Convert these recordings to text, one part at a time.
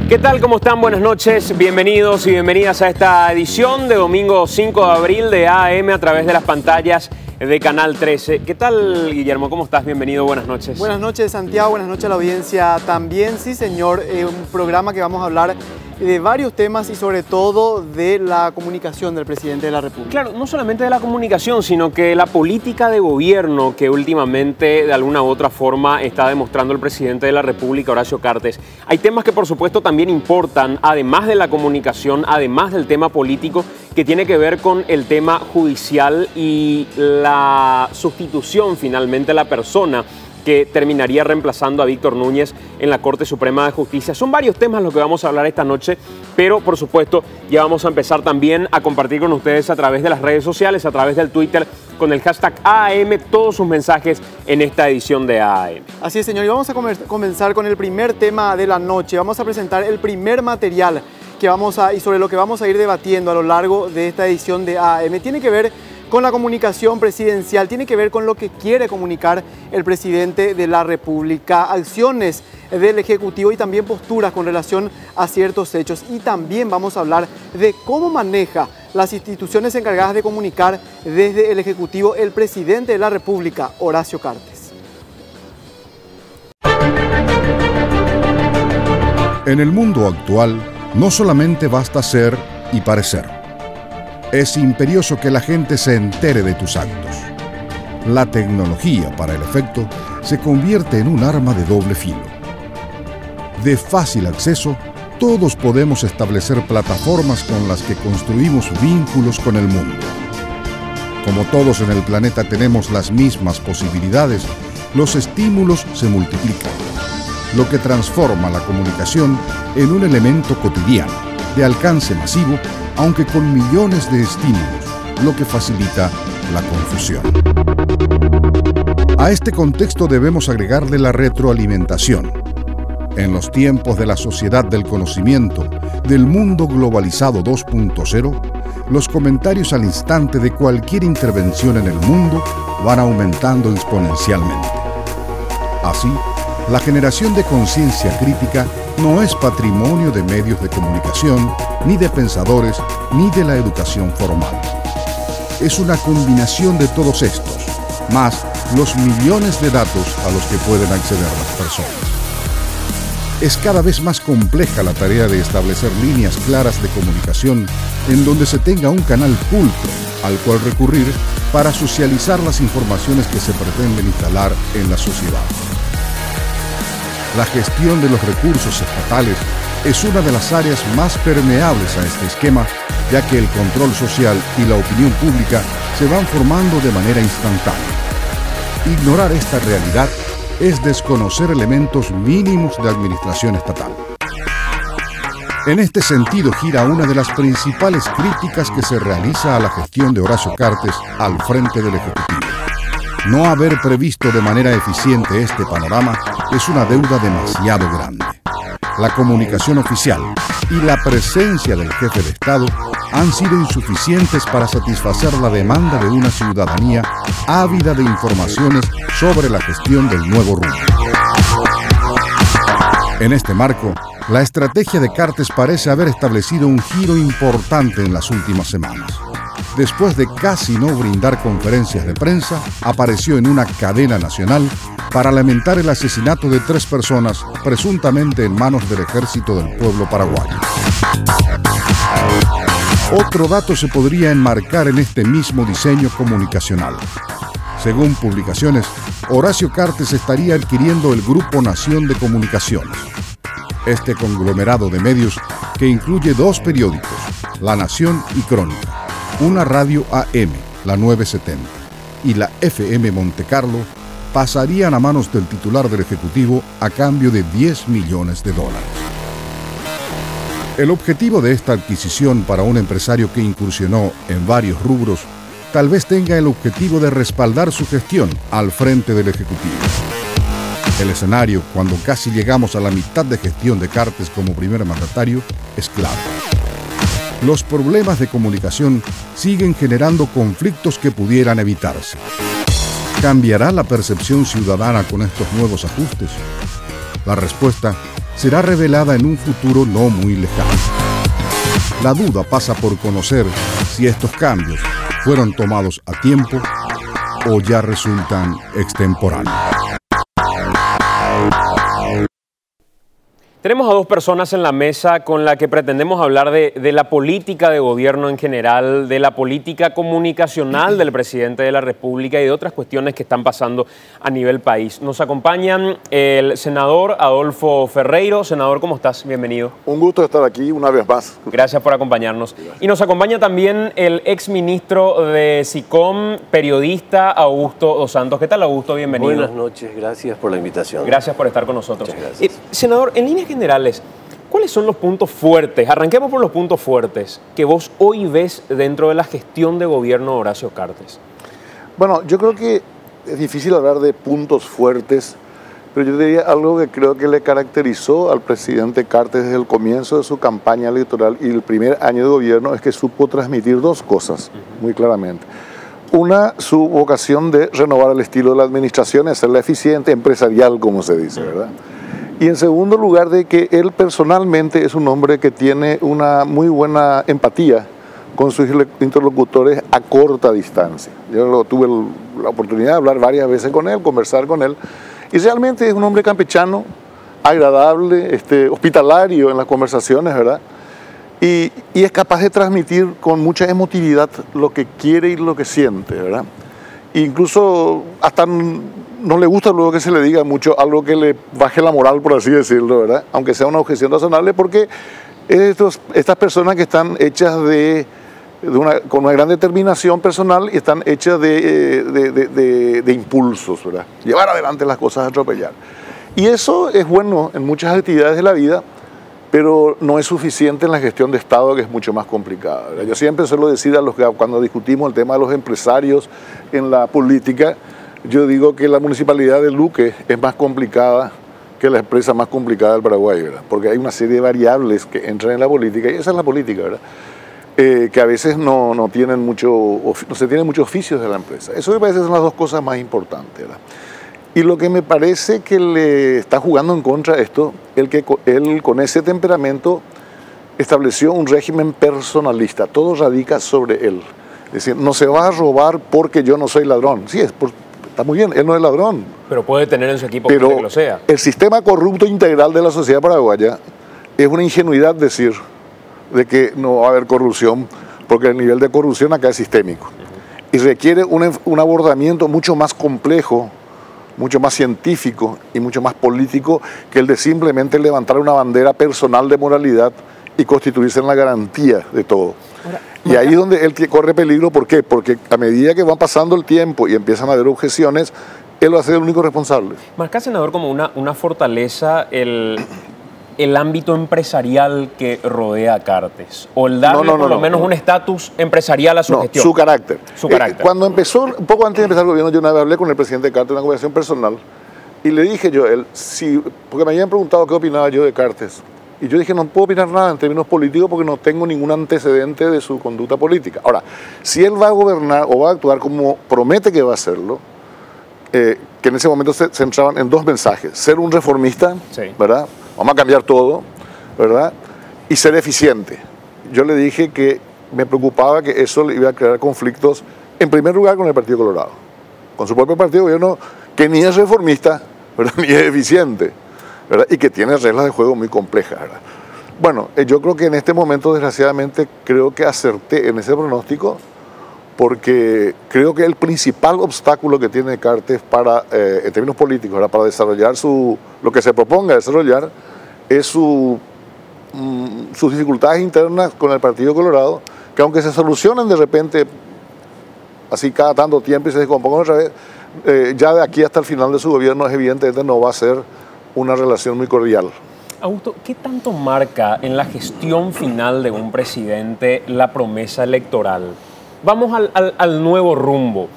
¿Qué tal? ¿Cómo están? Buenas noches, bienvenidos y bienvenidas a esta edición de domingo 5 de abril de AM a través de las pantallas de Canal 13. ¿Qué tal, Guillermo? ¿Cómo estás? Bienvenido, buenas noches. Buenas noches, Santiago, buenas noches a la audiencia también. Sí, señor, un programa que vamos a hablar de varios temas y sobre todo de la comunicación del presidente de la República. Claro, no solamente de la comunicación, sino que la política de gobierno que últimamente de alguna u otra forma está demostrando el presidente de la República, Horacio Cartes. Hay temas que por supuesto también importan, además de la comunicación, además del tema político, que tiene que ver con el tema judicial y la sustitución finalmente de la persona que terminaría reemplazando a Víctor Núñez en la Corte Suprema de Justicia. Son varios temas los que vamos a hablar esta noche, pero por supuesto ya vamos a empezar también a compartir con ustedes a través de las redes sociales, a través del Twitter, con el hashtag AAM, todos sus mensajes en esta edición de AAM. Así es, señor, y vamos a comenzar con el primer tema de la noche. Vamos a presentar el primer material que y sobre lo que vamos a ir debatiendo a lo largo de esta edición de AAM. Tiene que ver con la comunicación presidencial, tiene que ver con lo que quiere comunicar el presidente de la República, acciones del Ejecutivo y también posturas con relación a ciertos hechos. Y también vamos a hablar de cómo maneja las instituciones encargadas de comunicar desde el Ejecutivo el presidente de la República, Horacio Cartes. En el mundo actual, no solamente basta ser y parecer. Es imperioso que la gente se entere de tus actos. La tecnología, para el efecto, se convierte en un arma de doble filo. De fácil acceso, todos podemos establecer plataformas con las que construimos vínculos con el mundo. Como todos en el planeta tenemos las mismas posibilidades, los estímulos se multiplican, lo que transforma la comunicación en un elemento cotidiano, de alcance masivo, aunque con millones de estímulos, lo que facilita la confusión. A este contexto debemos agregarle la retroalimentación. En los tiempos de la sociedad del conocimiento, del mundo globalizado 2.0, los comentarios al instante de cualquier intervención en el mundo van aumentando exponencialmente. Así, la generación de conciencia crítica no es patrimonio de medios de comunicación, ni de pensadores, ni de la educación formal. Es una combinación de todos estos, más los millones de datos a los que pueden acceder las personas. Es cada vez más compleja la tarea de establecer líneas claras de comunicación en donde se tenga un canal pulcro al cual recurrir para socializar las informaciones que se pretenden instalar en la sociedad. La gestión de los recursos estatales es una de las áreas más permeables a este esquema, ya que el control social y la opinión pública se van formando de manera instantánea. Ignorar esta realidad es desconocer elementos mínimos de administración estatal. En este sentido gira una de las principales críticas que se realiza a la gestión de Horacio Cartes al frente del Ejecutivo. No haber previsto de manera eficiente este panorama es una deuda demasiado grande. La comunicación oficial y la presencia del jefe de Estado han sido insuficientes para satisfacer la demanda de una ciudadanía ávida de informaciones sobre la gestión del nuevo rumbo. En este marco, la estrategia de Cartes parece haber establecido un giro importante en las últimas semanas. Después de casi no brindar conferencias de prensa, apareció en una cadena nacional para lamentar el asesinato de 3 personas presuntamente en manos del Ejército del Pueblo Paraguayo. Otro dato se podría enmarcar en este mismo diseño comunicacional. Según publicaciones, Horacio Cartes estaría adquiriendo el Grupo Nación de Comunicaciones. Este conglomerado de medios, que incluye 2 periódicos, La Nación y Crónica, una radio AM, la 970, y la FM Monte Carlo, pasarían a manos del titular del Ejecutivo a cambio de $10 millones. El objetivo de esta adquisición para un empresario que incursionó en varios rubros tal vez tenga el objetivo de respaldar su gestión al frente del Ejecutivo. El escenario, cuando casi llegamos a la mitad de gestión de Cartes como primer mandatario, es claro. Los problemas de comunicación siguen generando conflictos que pudieran evitarse. ¿Cambiará la percepción ciudadana con estos nuevos ajustes? La respuesta será revelada en un futuro no muy lejano. La duda pasa por conocer si estos cambios fueron tomados a tiempo o ya resultan extemporáneos. Tenemos a dos personas en la mesa con las que pretendemos hablar de la política de gobierno en general, de la política comunicacional del presidente de la República y de otras cuestiones que están pasando a nivel país. Nos acompañan el senador Adolfo Ferreiro. Senador, ¿cómo estás? Bienvenido. Un gusto estar aquí una vez más. Gracias por acompañarnos. Y nos acompaña también el exministro de SICOM, periodista Augusto dos Santos. ¿Qué tal, Augusto? Bienvenido. Buenas noches, gracias por la invitación. Gracias por estar con nosotros. Muchas gracias. Senador, en líneas generales, ¿cuáles son los puntos fuertes? Arranquemos por los puntos fuertes que vos hoy ves dentro de la gestión de gobierno de Horacio Cartes. Bueno, yo creo que es difícil hablar de puntos fuertes, pero yo diría algo que creo que le caracterizó al presidente Cartes desde el comienzo de su campaña electoral y el primer año de gobierno es que supo transmitir dos cosas muy claramente. Una, su vocación de renovar el estilo de la administración, hacerla eficiente, empresarial, como se dice, ¿verdad? Y en segundo lugar, de que él personalmente es un hombre que tiene una muy buena empatía con sus interlocutores a corta distancia. Yo tuve la oportunidad de hablar varias veces con él, conversar con él, y realmente es un hombre campechano, agradable, hospitalario en las conversaciones, ¿verdad? Y es capaz de transmitir con mucha emotividad lo que quiere y lo que siente, ¿verdad? Incluso hasta no le gusta luego que se le diga mucho algo que le baje la moral, por así decirlo, ¿verdad? Aunque sea una objeción razonable, porque estas personas que están hechas con una gran determinación personal y están hechas de impulsos, ¿verdad? Llevar adelante las cosas, atropellar. Y eso es bueno en muchas actividades de la vida, pero no es suficiente en la gestión de Estado, que es mucho más complicada, ¿verdad? Yo siempre suelo decir a los que cuando discutimos el tema de los empresarios en la política, yo digo que la municipalidad de Luque es más complicada que la empresa más complicada del Paraguay, ¿verdad? Porque hay una serie de variables que entran en la política, y esa es la política, ¿verdad? Que a veces no se tienen muchos oficios de la empresa. Eso me parece son las dos cosas más importantes, ¿verdad? Y lo que me parece que le está jugando en contra de esto, él con ese temperamento estableció un régimen personalista, todo radica sobre él. Es decir, no se va a robar porque yo no soy ladrón. Sí, está muy bien, él no es ladrón. Pero puede tener en su equipo gente que lo sea. El sistema corrupto integral de la sociedad paraguaya es una ingenuidad decir de que no va a haber corrupción, porque el nivel de corrupción acá es sistémico. Y requiere un abordamiento mucho más complejo, mucho más científico y mucho más político que el de simplemente levantar una bandera personal de moralidad y constituirse en la garantía de todo. Ahora, y ahí es donde él corre peligro. ¿Por qué? Porque a medida que va pasando el tiempo y empiezan a haber objeciones, él va a ser el único responsable. Marca, senador, como una fortaleza el ámbito empresarial que rodea a Cartes, o el darle por lo menos un estatus empresarial a su gestión. Su carácter. Su carácter. Cuando empezó, un poco antes de empezar el gobierno, yo una vez hablé con el presidente Cartes en una conversación personal y le dije yo a él, porque me habían preguntado qué opinaba yo de Cartes. Y yo dije, no puedo opinar nada en términos políticos porque no tengo ningún antecedente de su conducta política. Ahora, si él va a gobernar o va a actuar como promete que va a hacerlo, que en ese momento se centraban en dos mensajes: ser un reformista, sí, ¿verdad? Vamos a cambiar todo, ¿verdad? Y ser eficiente. Yo le dije que me preocupaba que eso le iba a crear conflictos, en primer lugar con el Partido Colorado, con su propio partido de gobierno, que ni es reformista, ¿verdad? Ni es eficiente, ¿verdad? Y que tiene reglas de juego muy complejas, ¿verdad? Bueno, yo creo que en este momento, desgraciadamente, creo que acerté en ese pronóstico, porque creo que el principal obstáculo que tiene Cartes en términos políticos, ¿verdad?, para desarrollar lo que se proponga desarrollar, es sus dificultades internas con el Partido Colorado, que aunque se solucionen de repente, así cada tanto tiempo y se descompongan otra vez, ya de aquí hasta el final de su gobierno, evidentemente no va a ser una relación muy cordial. Augusto, ¿qué tanto marca en la gestión final de un presidente la promesa electoral? Vamos al nuevo rumbo.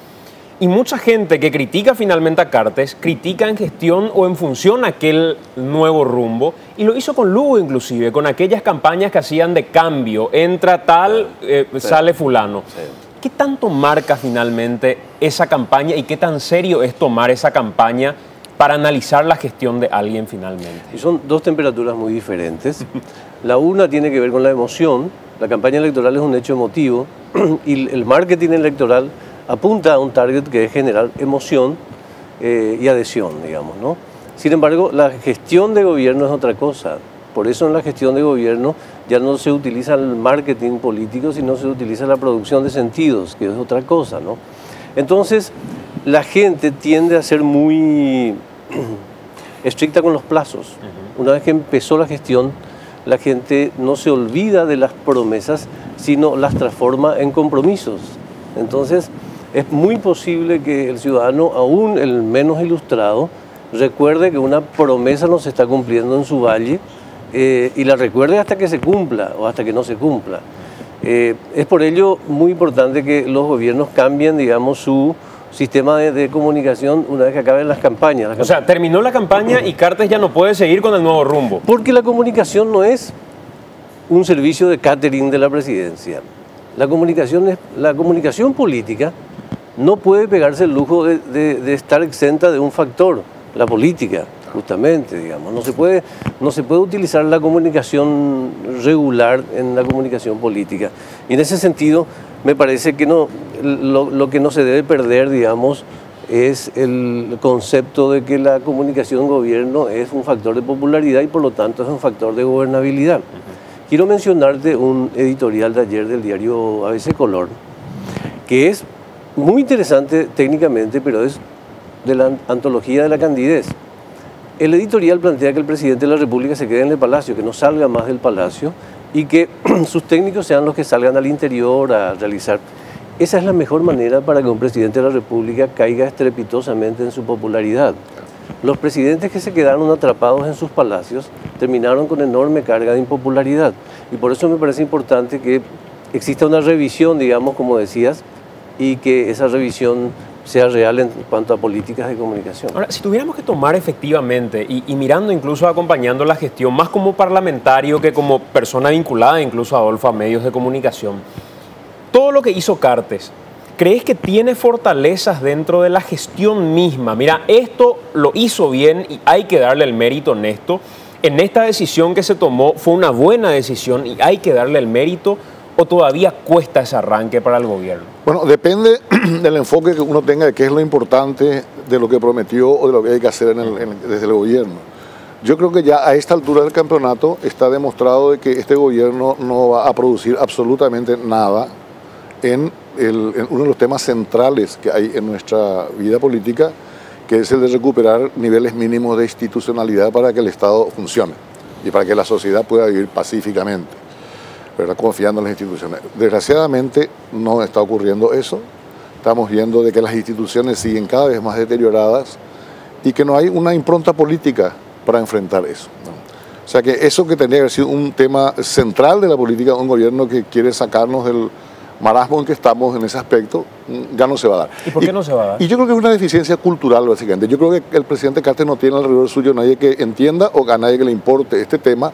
Y mucha gente que critica finalmente a Cartes, critica en gestión o en función a aquel nuevo rumbo, y lo hizo con Lugo inclusive, con aquellas campañas que hacían de cambio, entra tal, sale fulano. Sí. ¿Qué tanto marca finalmente esa campaña y qué tan serio es tomar esa campaña para analizar la gestión de alguien finalmente? Y son dos temperaturas muy diferentes. La una tiene que ver con la emoción. La campaña electoral es un hecho emotivo y el marketing electoral apunta a un target que es generar emoción y adhesión, digamos, ¿no? Sin embargo, la gestión de gobierno es otra cosa. Por eso en la gestión de gobierno ya no se utiliza el marketing político, sino se utiliza la producción de sentidos, que es otra cosa, ¿no? Entonces, la gente tiende a ser muy estricta con los plazos. Una vez que empezó la gestión, la gente no se olvida de las promesas, sino las transforma en compromisos. Entonces, es muy posible que el ciudadano, aún el menos ilustrado, recuerde que una promesa no se está cumpliendo en su valle y la recuerde hasta que se cumpla o hasta que no se cumpla. Es por ello muy importante que los gobiernos cambien, digamos, su sistema de comunicación una vez que acaben las campañas. O sea, terminó la campaña y Cartes ya no puede seguir con el nuevo rumbo. Porque la comunicación no es un servicio de catering de la presidencia. La comunicación política no puede pegarse el lujo de estar exenta de un factor, la política, justamente, digamos. No se puede utilizar la comunicación regular en la comunicación política. Y en ese sentido, me parece que lo que no se debe perder, digamos, es el concepto de que la comunicación gobierno es un factor de popularidad y por lo tanto es un factor de gobernabilidad. Quiero mencionarte un editorial de ayer del diario ABC Color, que es muy interesante técnicamente, pero es de la antología de la candidez. El editorial plantea que el presidente de la República se quede en el Palacio, que no salga más del Palacio y que sus técnicos sean los que salgan al interior a realizar. Esa es la mejor manera para que un presidente de la República caiga estrepitosamente en su popularidad. Los presidentes que se quedaron atrapados en sus palacios terminaron con enorme carga de impopularidad. Y por eso me parece importante que exista una revisión, digamos, como decías, y que esa revisión sea real en cuanto a políticas de comunicación. Ahora, si tuviéramos que tomar efectivamente, y mirando incluso acompañando la gestión, más como parlamentario que como persona vinculada incluso Adolfo a medios de comunicación, todo lo que hizo Cartes, ¿crees que tiene fortalezas dentro de la gestión misma? Mira, esto lo hizo bien y hay que darle el mérito en esto. En esta decisión que se tomó fue una buena decisión y hay que darle el mérito, ¿o todavía cuesta ese arranque para el gobierno? Bueno, depende del enfoque que uno tenga de qué es lo importante de lo que prometió o de lo que hay que hacer desde el gobierno. Yo creo que ya a esta altura del campeonato está demostrado de que este gobierno no va a producir absolutamente nada en uno de los temas centrales que hay en nuestra vida política, que es el de recuperar niveles mínimos de institucionalidad para que el Estado funcione y para que la sociedad pueda vivir pacíficamente, ¿verdad? Confiando en las instituciones. Desgraciadamente no está ocurriendo eso. Estamos viendo de que las instituciones siguen cada vez más deterioradas y que no hay una impronta política para enfrentar eso, ¿no? O sea que eso que tendría que haber sido un tema central de la política de un gobierno que quiere sacarnos del marasmo en que estamos en ese aspecto, ya no se va a dar. ¿Y por qué no se va a dar? Y yo creo que es una deficiencia cultural, básicamente. Yo creo que el presidente Cartes no tiene alrededor suyo nadie que entienda o a nadie que le importe este tema.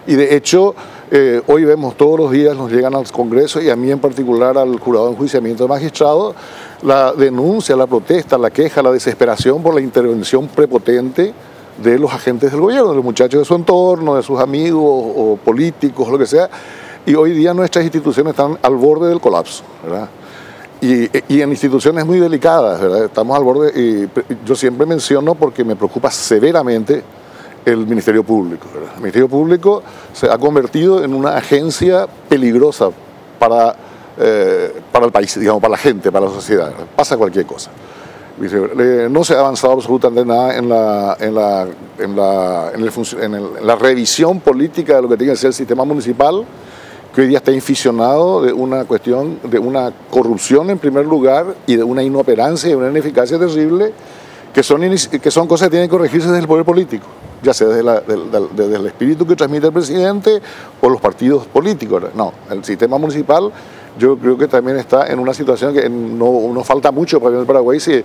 Y de hecho, hoy vemos todos los días, nos llegan al Congreso y a mí en particular al jurado de enjuiciamiento de magistrados, la denuncia, la protesta, la queja, la desesperación por la intervención prepotente de los agentes del gobierno, de los muchachos de su entorno, de sus amigos o políticos, lo que sea. Y hoy día nuestras instituciones están al borde del colapso, ¿verdad? Y en instituciones muy delicadas, ¿verdad? Estamos al borde, y yo siempre menciono porque me preocupa severamente el Ministerio Público, ¿verdad? El Ministerio Público se ha convertido en una agencia peligrosa para el país, digamos, para la gente, para la sociedad, ¿verdad? Pasa cualquier cosa. No se ha avanzado absolutamente nada en la revisión política de lo que tiene que ser el sistema municipal, que hoy día está inficionado de una cuestión, de una corrupción en primer lugar y de una inoperancia y una ineficacia terrible, que son cosas que tienen que corregirse desde el poder político, ya sea desde el espíritu que transmite el presidente o los partidos políticos. No, el sistema municipal yo creo que también está en una situación que no falta mucho para que en el Paraguay se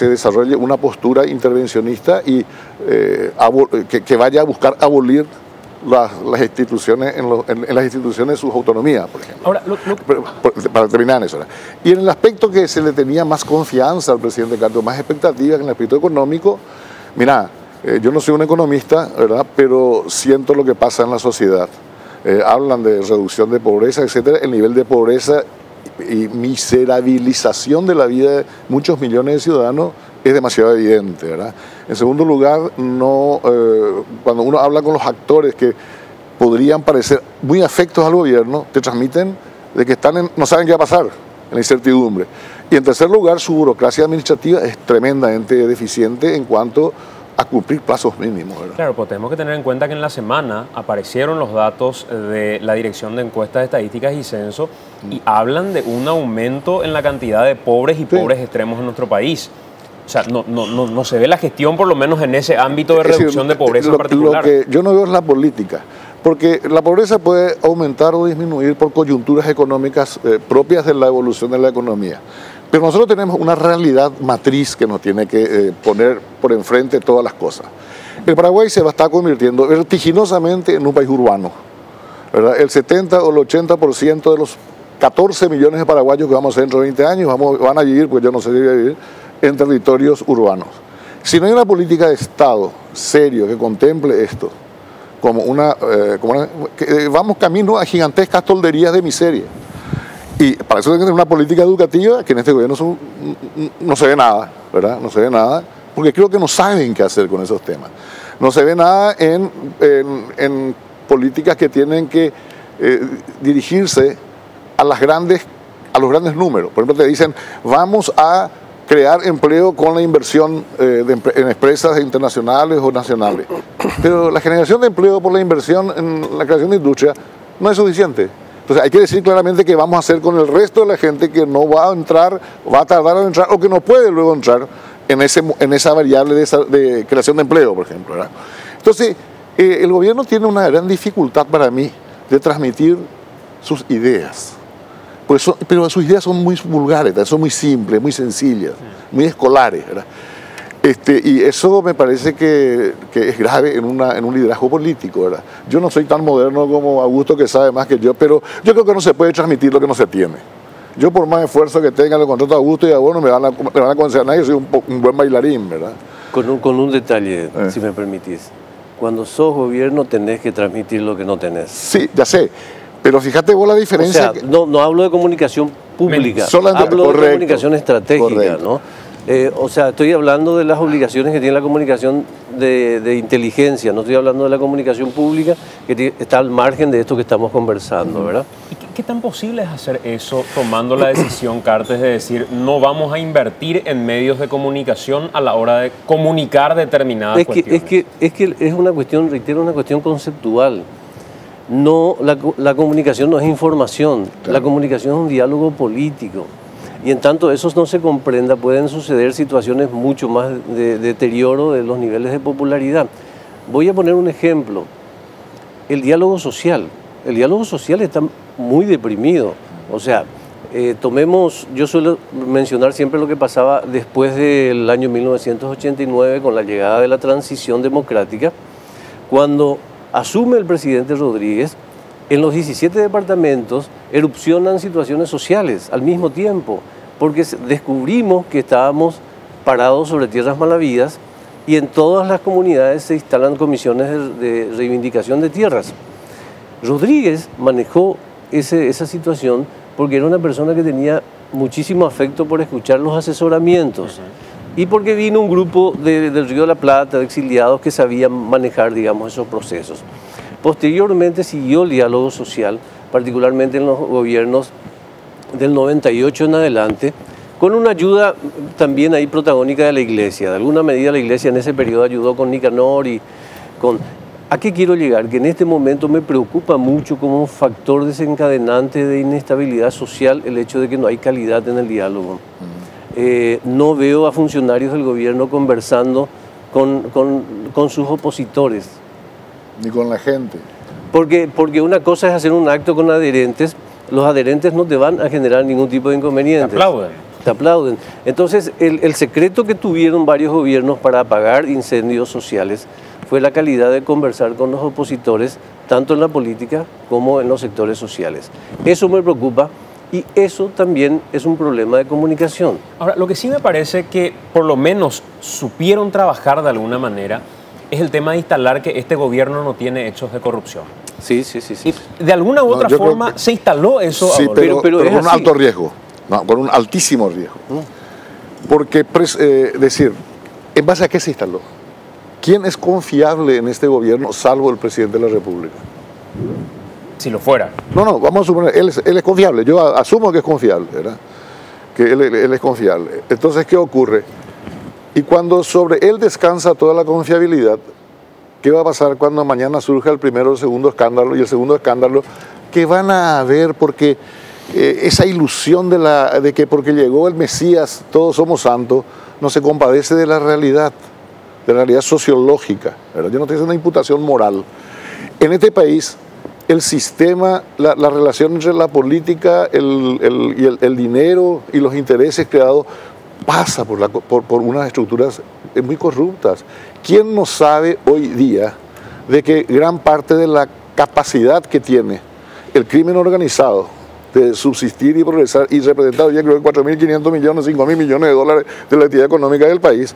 desarrolle una postura intervencionista y que vaya a buscar abolir las instituciones, en las instituciones sus autonomías, por ejemplo. Ahora, para terminar eso. Y en el aspecto que se le tenía más confianza al presidente Cartes, más expectativas en el aspecto económico, Mira, yo no soy un economista, ¿verdad? Pero siento lo que pasa en la sociedad. Hablan de reducción de pobreza, etcétera. El nivel de pobreza y miserabilización de la vida de muchos millones de ciudadanos es demasiado evidente, ¿verdad? En segundo lugar, cuando uno habla con los actores que podrían parecer muy afectos al gobierno, te transmiten de que no saben qué va a pasar, en la incertidumbre. Y en tercer lugar, su burocracia administrativa es tremendamente deficiente en cuanto a cumplir plazos mínimos, ¿verdad? Claro, pues tenemos que tener en cuenta que en la semana aparecieron los datos de la Dirección de Encuestas, Estadísticas y Censo y hablan de un aumento en la cantidad de pobres y pobres extremos en nuestro país. O sea, no se ve la gestión, por lo menos en ese ámbito de reducción de pobreza en particular. Lo que yo no veo es la política, porque la pobreza puede aumentar o disminuir por coyunturas económicas propias de la evolución de la economía. Pero nosotros tenemos una realidad matriz que nos tiene que poner por enfrente todas las cosas. El Paraguay se va a estar convirtiendo vertiginosamente en un país urbano, ¿verdad? El 70 o el 80% de los 14 millones de paraguayos que vamos a ser dentro de 20 años van a vivir, porque yo no sé si voy a vivir, en territorios urbanos. Si no hay una política de Estado serio que contemple esto, vamos camino a gigantescas tolderías de miseria. Y para eso hay que tener una política educativa que en este gobierno no se ve nada, ¿verdad? No se ve nada, porque creo que no saben qué hacer con esos temas. No se ve nada en políticas que tienen que dirigirse a los grandes números. Por ejemplo, te dicen, vamos a crear empleo con la inversión en empresas internacionales o nacionales. Pero la generación de empleo por la inversión en la creación de industria no es suficiente. Entonces hay que decir claramente qué vamos a hacer con el resto de la gente que no va a entrar, va a tardar en entrar o que no puede luego entrar en esa variable de creación de empleo, por ejemplo, ¿verdad? Entonces, el gobierno tiene una gran dificultad para mí de transmitir sus ideas. Pero sus ideas son muy vulgares, son muy simples, muy sencillas, muy escolares, ¿verdad? Y eso me parece que es grave en un liderazgo político, ¿verdad? Yo no soy tan moderno como Augusto, que sabe más que yo, pero yo creo que no se puede transmitir lo que no se tiene. Yo, por más esfuerzo que tenga, lo contrato a Augusto y a vos, no me van a aconsejar que soy un buen bailarín, ¿verdad? Con un detalle, si me permitís. Cuando sos gobierno tenés que transmitir lo que no tenés. Sí, ya sé. Pero fíjate vos la diferencia. O sea, no hablo de comunicación pública, hablo de comunicación estratégica, ¿no? O sea, estoy hablando de las obligaciones que tiene la comunicación de inteligencia, no estoy hablando de la comunicación pública que está al margen de esto que estamos conversando, ¿verdad? ¿Y qué tan posible es hacer eso tomando la decisión, Cartes, de decir no vamos a invertir en medios de comunicación a la hora de comunicar determinadas cuestiones? Es que es una cuestión, reitero, una cuestión conceptual. No, la comunicación no es información, claro. La comunicación es un diálogo político. Y en tanto eso no se comprenda, pueden suceder situaciones mucho más de deterioro de los niveles de popularidad. Voy a poner un ejemplo. El diálogo social. El diálogo social está muy deprimido. O sea, yo suelo mencionar siempre lo que pasaba después del año 1989 con la llegada de la transición democrática, cuando asume el presidente Rodríguez. En los 17 departamentos erupcionan situaciones sociales al mismo tiempo, porque descubrimos que estábamos parados sobre tierras malavidas y en todas las comunidades se instalan comisiones de reivindicación de tierras. Rodríguez manejó esa situación porque era una persona que tenía muchísimo afecto por escuchar los asesoramientos y porque vino un grupo del Río de la Plata, de exiliados, que sabían manejar, digamos, esos procesos. Posteriormente siguió el diálogo social, particularmente en los gobiernos del 98 en adelante, con una ayuda también ahí protagónica de la Iglesia. De alguna medida la Iglesia en ese periodo ayudó con Nicanor y con... ¿A qué quiero llegar? Que en este momento me preocupa mucho como un factor desencadenante de inestabilidad social el hecho de que no hay calidad en el diálogo. No veo a funcionarios del gobierno conversando con sus opositores. Ni con la gente. Porque una cosa es hacer un acto con adherentes, los adherentes no te van a generar ningún tipo de inconvenientes. Te aplauden. Entonces, el secreto que tuvieron varios gobiernos para apagar incendios sociales fue la calidad de conversar con los opositores, tanto en la política como en los sectores sociales. Eso me preocupa Y eso también es un problema de comunicación. Ahora, lo que sí me parece que por lo menos supieron trabajar de alguna manera es el tema de instalar que este gobierno no tiene hechos de corrupción. Sí. Y de alguna u otra forma se instaló eso. Sí, ahora. pero es con un así. alto riesgo, no, con un altísimo riesgo. Porque, decir, ¿en base a qué se instaló? ¿Quién es confiable en este gobierno salvo el presidente de la República? Si lo fuera. No, vamos a suponer, él es confiable, yo asumo que es confiable, ¿verdad? Que él es confiable. Entonces, ¿qué ocurre? Y cuando sobre él descansa toda la confiabilidad, ¿qué va a pasar cuando mañana surja el primero o el segundo escándalo? Y el segundo escándalo, que van a haber porque esa ilusión de que porque llegó el Mesías todos somos santos, no se compadece de la realidad sociológica, ¿verdad? Yo no estoy haciendo una imputación moral. En este país, el sistema, la relación entre la política, el dinero y los intereses creados pasa por unas estructuras muy corruptas. ¿Quién no sabe hoy día de que gran parte de la capacidad que tiene el crimen organizado de subsistir y progresar y representar ya creo que 4.500 millones, 5.000 millones de dólares de la actividad económica del país,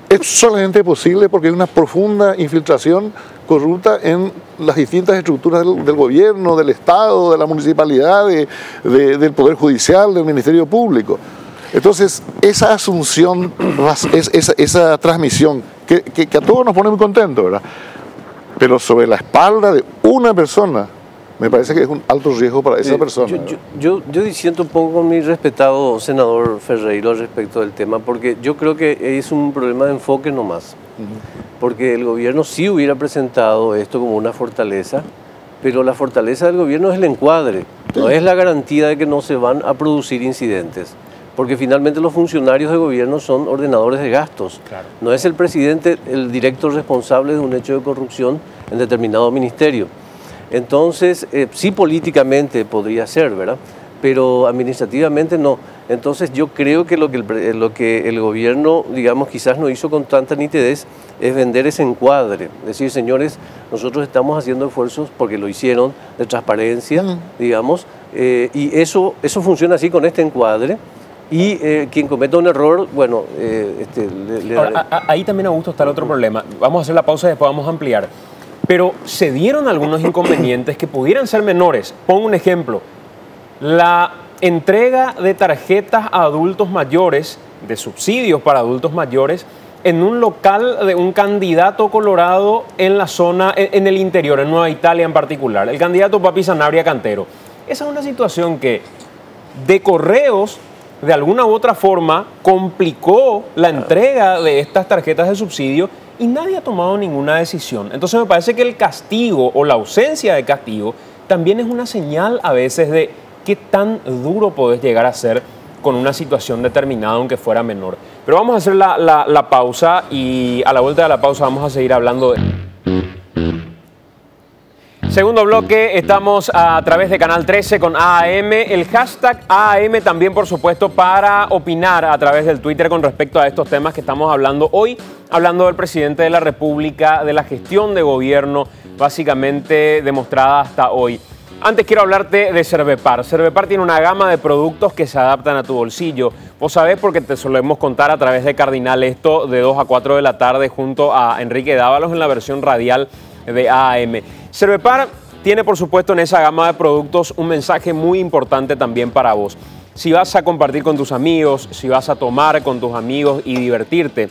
es solamente posible porque hay una profunda infiltración corrupta en las distintas estructuras del gobierno, del Estado, de la municipalidad, del Poder Judicial, del Ministerio Público? Entonces, esa asunción, esa transmisión, que a todos nos pone muy contentos, ¿verdad? Pero sobre la espalda de una persona, me parece que es un alto riesgo para esa persona. Yo disiento un poco con mi respetado senador Ferreiro al respecto del tema, porque yo creo que es un problema de enfoque nomás. Porque el gobierno sí hubiera presentado esto como una fortaleza, pero la fortaleza del gobierno es el encuadre, no es la garantía de que no se van a producir incidentes. Porque finalmente los funcionarios de gobierno son ordenadores de gastos. Claro. No es el presidente el directo responsable de un hecho de corrupción en determinado ministerio. Entonces, sí políticamente podría ser, ¿verdad? Pero administrativamente no. Entonces yo creo que lo que el gobierno, digamos, quizás no hizo con tanta nitidez es vender ese encuadre. Decir, señores, nosotros estamos haciendo esfuerzos porque lo hicieron de transparencia, digamos, y eso funciona así con este encuadre. Y quien cometa un error, bueno... Ahora, ahí también, Augusto, está el otro problema. Vamos a hacer la pausa y después vamos a ampliar. Pero se dieron algunos inconvenientes que pudieran ser menores. Pongo un ejemplo. La entrega de tarjetas a adultos mayores, de subsidios para adultos mayores, en un local de un candidato colorado en la zona, en el interior, en Nueva Italia en particular. El candidato Papi Sanabria Cantero. Esa es una situación que de correos, de alguna u otra forma, complicó la entrega de estas tarjetas de subsidio y nadie ha tomado ninguna decisión. Entonces me parece que el castigo o la ausencia de castigo también es una señal a veces de qué tan duro podés llegar a ser con una situación determinada, aunque fuera menor. Pero vamos a hacer la pausa y a la vuelta de la pausa vamos a seguir hablando de... Segundo bloque, estamos a través de Canal 13 con AAM, el hashtag AAM también, por supuesto, para opinar a través del Twitter con respecto a estos temas que estamos hablando hoy, hablando del presidente de la República, de la gestión de gobierno, básicamente demostrada hasta hoy. Antes quiero hablarte de Cervepar. Cervepar tiene una gama de productos que se adaptan a tu bolsillo. Vos sabés porque te solemos contar a través de Cardinal esto de 2 a 4 de la tarde junto a Enrique Dávalos en la versión radial de AAM. Cervepar tiene, por supuesto, en esa gama de productos un mensaje muy importante también para vos. Si vas a compartir con tus amigos, si vas a tomar con tus amigos y divertirte,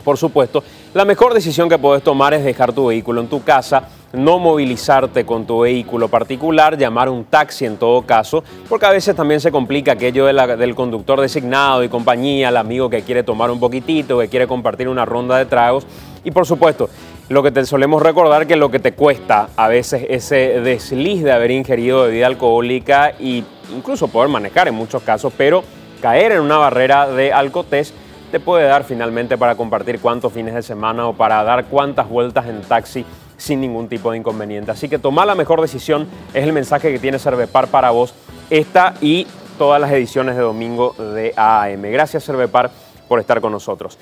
por supuesto, la mejor decisión que puedes tomar es dejar tu vehículo en tu casa, no movilizarte con tu vehículo particular, llamar un taxi en todo caso, porque a veces también se complica aquello del conductor designado y compañía, el amigo que quiere tomar un poquitito, que quiere compartir una ronda de tragos. Y por supuesto, lo que te solemos recordar que lo que te cuesta a veces ese desliz de haber ingerido bebida alcohólica e incluso poder manejar en muchos casos, pero caer en una barrera de alcotest te puede dar finalmente para compartir cuántos fines de semana o para dar cuántas vueltas en taxi sin ningún tipo de inconveniente. Así que tomar la mejor decisión es el mensaje que tiene Cervepar para vos, esta y todas las ediciones de domingo de AAM. Gracias, Cervepar, por estar con nosotros.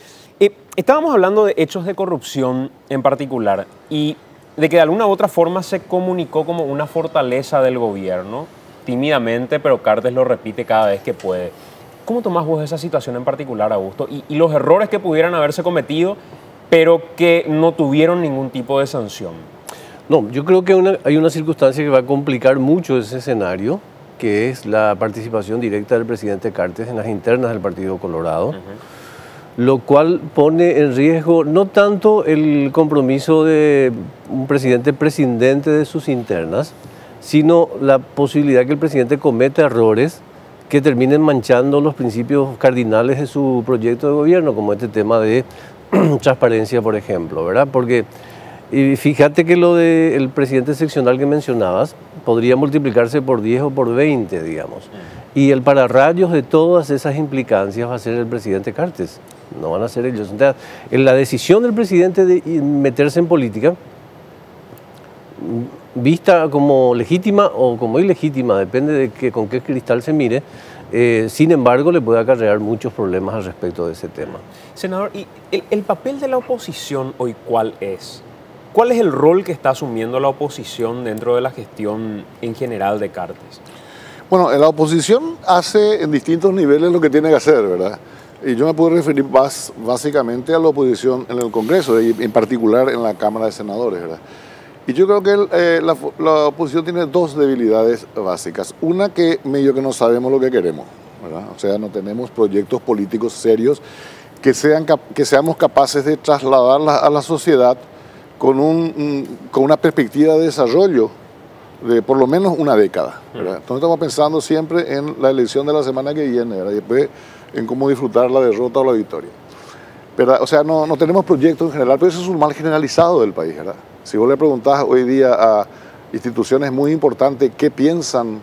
Estábamos hablando de hechos de corrupción en particular, y de que de alguna u otra forma se comunicó como una fortaleza del gobierno. tímidamente, pero Cartes lo repite cada vez que puede. ¿Cómo tomás vos esa situación en particular, Augusto? Y los errores que pudieran haberse cometido, pero que no tuvieron ningún tipo de sanción. No, yo creo que hay una circunstancia que va a complicar mucho ese escenario, que es la participación directa del presidente Cartes en las internas del Partido Colorado, lo cual pone en riesgo no tanto el compromiso de un presidente prescindente de sus internas, sino la posibilidad que el presidente cometa errores que terminen manchando los principios cardinales de su proyecto de gobierno, como este tema de transparencia, por ejemplo, ¿verdad? Porque fíjate que lo del presidente seccional que mencionabas podría multiplicarse por 10 o por 20, digamos. Y el pararrayos de todas esas implicancias va a ser el presidente Cartes, no van a ser ellos. Entonces, la decisión del presidente de meterse en política, vista como legítima o como ilegítima, depende de con qué cristal se mire, sin embargo, le puede acarrear muchos problemas al respecto de ese tema. Senador, ¿y el papel de la oposición hoy cuál es? ¿Cuál es el rol que está asumiendo la oposición dentro de la gestión en general de Cartes? Bueno, la oposición hace en distintos niveles lo que tiene que hacer, ¿verdad? Y yo me puedo referir básicamente a la oposición en el Congreso, y en particular en la Cámara de Senadores, ¿verdad? Y yo creo que la oposición tiene dos debilidades básicas. Una, que medio que no sabemos lo que queremos, ¿verdad? O sea, no tenemos proyectos políticos serios que seamos capaces de trasladar a la sociedad con una perspectiva de desarrollo de por lo menos una década, ¿verdad? Entonces estamos pensando siempre en la elección de la semana que viene, ¿verdad? Y después en cómo disfrutar la derrota o la victoria. ¿Verdad? O sea, no tenemos proyectos en general, pero eso es un mal generalizado del país, ¿verdad? Si vos le preguntás hoy día a instituciones muy importantes qué piensan,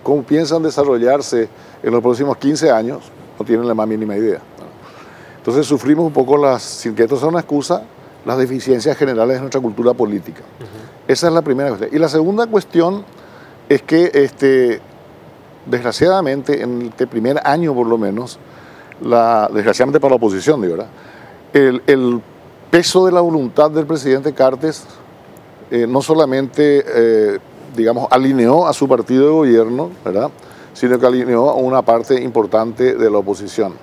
cómo piensan desarrollarse en los próximos 15 años, no tienen la más mínima idea, ¿verdad? Entonces sufrimos un poco, sin que esto sea una excusa, las deficiencias generales de nuestra cultura política. Esa es la primera cuestión. Y la segunda cuestión es que, desgraciadamente, en este primer año por lo menos, desgraciadamente para la oposición, digo, ¿verdad? El peso de la voluntad del presidente Cartes no solamente, digamos, alineó a su partido de gobierno, ¿verdad?, sino que alineó a una parte importante de la oposición.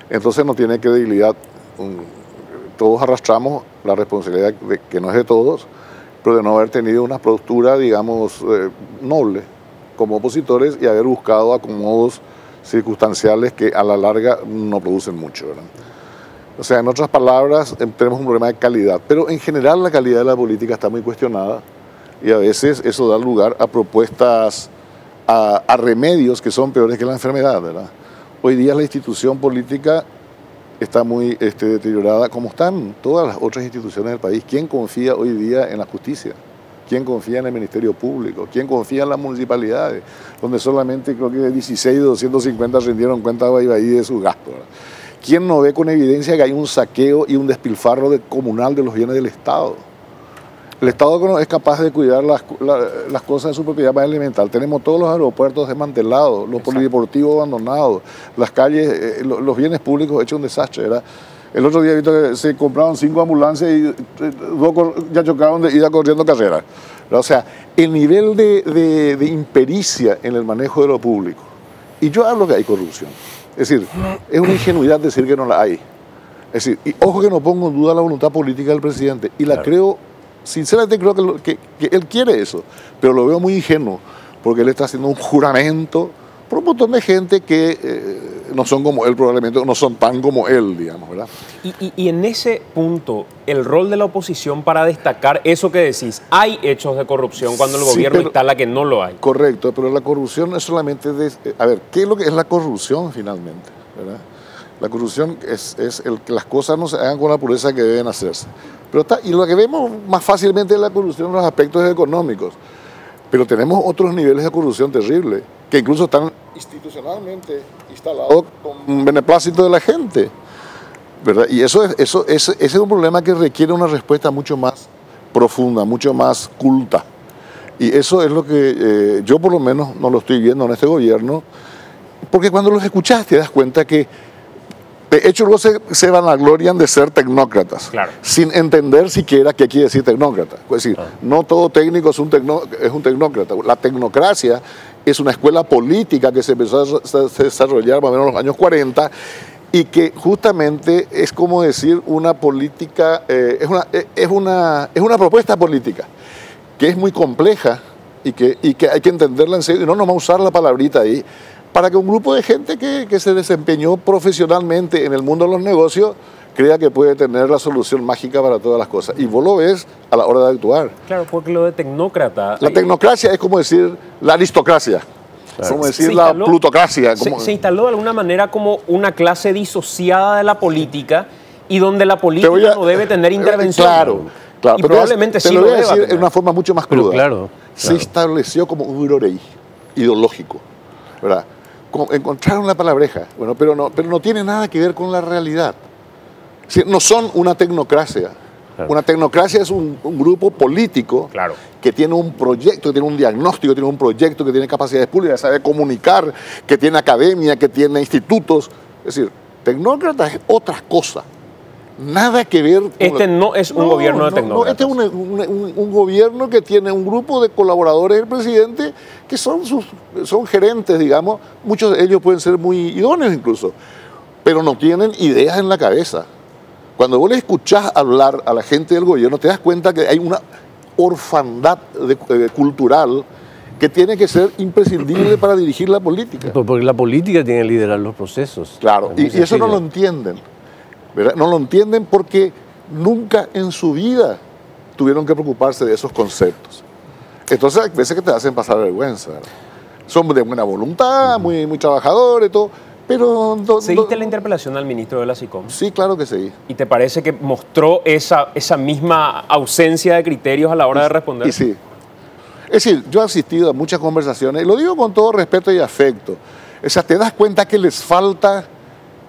Entonces no tiene credibilidad. Todos arrastramos la responsabilidad, que no es de todos, pero de no haber tenido una postura, digamos, noble como opositores y haber buscado acomodos circunstanciales que a la larga no producen mucho, ¿verdad? O sea, en otras palabras, tenemos un problema de calidad, pero en general la calidad de la política está muy cuestionada y a veces eso da lugar a propuestas, a remedios que son peores que la enfermedad, ¿verdad? Hoy día la institución política está muy deteriorada, como están todas las otras instituciones del país. ¿Quién confía hoy día en la justicia? ¿Quién confía en el Ministerio Público? ¿Quién confía en las municipalidades? Donde solamente creo que 16 de 250 rindieron cuenta ahí de sus gastos, ¿verdad? ¿Quién no ve con evidencia que hay un saqueo y un despilfarro comunal de los bienes del Estado? El Estado no es capaz de cuidar las cosas de su propiedad más elemental. Tenemos todos los aeropuertos desmantelados, los polideportivos abandonados, las calles, los bienes públicos hechos un desastre, ¿verdad? El otro día he visto que se compraron 5 ambulancias y 2 ya chocaron de ida corriendo carrera, ¿verdad? O sea, el nivel de impericia en el manejo de lo público. Y yo hablo que hay corrupción. Es decir, es una ingenuidad decir que no la hay. Es decir, y ojo que no pongo en duda la voluntad política del presidente, y la creo, sinceramente creo que él quiere eso, pero lo veo muy ingenuo, porque él está haciendo un juramento por un montón de gente que no son como él probablemente, no son tan como él, digamos, ¿verdad? Y en ese punto, el rol de la oposición para destacar eso que decís, hay hechos de corrupción cuando el gobierno instala que no lo hay. Correcto, pero la corrupción no es solamente a ver, ¿qué es lo que es la corrupción finalmente? ¿Verdad? La corrupción es el que las cosas no se hagan con la pureza que deben hacerse. Pero y lo que vemos más fácilmente es la corrupción en los aspectos económicos. Pero tenemos otros niveles de corrupción terribles, que incluso están institucionalmente instalados con beneplácito de la gente, ¿verdad? Y ese es un problema que requiere una respuesta mucho más profunda, mucho más culta. Y eso es lo que yo por lo menos no lo estoy viendo en este gobierno, porque cuando los escuchas te das cuenta que de hecho luego se vanaglorian de ser tecnócratas, claro, sin entender siquiera qué quiere decir tecnócrata. Es decir, no todo técnico es un tecnócrata. La tecnocracia es una escuela política que se empezó a desarrollar más o menos en los años 40 y que justamente es como decir una política, es una propuesta política que es muy compleja y que hay que entenderla en serio, y no nos vamos a usar la palabrita ahí, para que un grupo de gente que se desempeñó profesionalmente en el mundo de los negocios crea que puede tener la solución mágica para todas las cosas. Y vos lo ves a la hora de actuar. Claro, porque lo de tecnócrata... La tecnocracia es como decir la aristocracia. Claro. Como decir la plutocracia. Se instaló de alguna manera como una clase disociada de la política y donde la política no debe tener intervención. Claro, claro. Y probablemente sí lo voy a deba decir tener. en una forma mucho más cruda. Claro. Se estableció como un virorey ideológico, ¿verdad? Encontraron la palabreja, bueno, pero no tiene nada que ver con la realidad. No son una tecnocracia. Claro. Una tecnocracia es un grupo político que tiene un proyecto, que tiene un diagnóstico, que tiene un proyecto, que tiene capacidades públicas, que sabe comunicar, que tiene academia, que tiene institutos. Es decir, tecnócrata es otra cosa. Nada que ver con... Este no es un gobierno de tecnócratas. Este es un gobierno que tiene un grupo de colaboradores del presidente que son gerentes, digamos. Muchos de ellos pueden ser muy idóneos incluso, pero no tienen ideas en la cabeza. Cuando vos le escuchás hablar a la gente del gobierno, te das cuenta que hay una orfandad cultural que tiene que ser imprescindible para dirigir la política. Porque la política tiene que liderar los procesos. Claro, y eso no lo entienden. ¿Verdad? No lo entienden porque nunca en su vida tuvieron que preocuparse de esos conceptos. Entonces, hay veces que te hacen pasar vergüenza, ¿verdad? Son de buena voluntad, muy trabajadores, todo, pero... ¿Seguiste la interpelación al ministro de la SICOM? Sí, claro que seguí. ¿Y te parece que mostró esa misma ausencia de criterios a la hora de responder? Y sí. Es decir, yo he asistido a muchas conversaciones, y lo digo con todo respeto y afecto. O sea, te das cuenta que les falta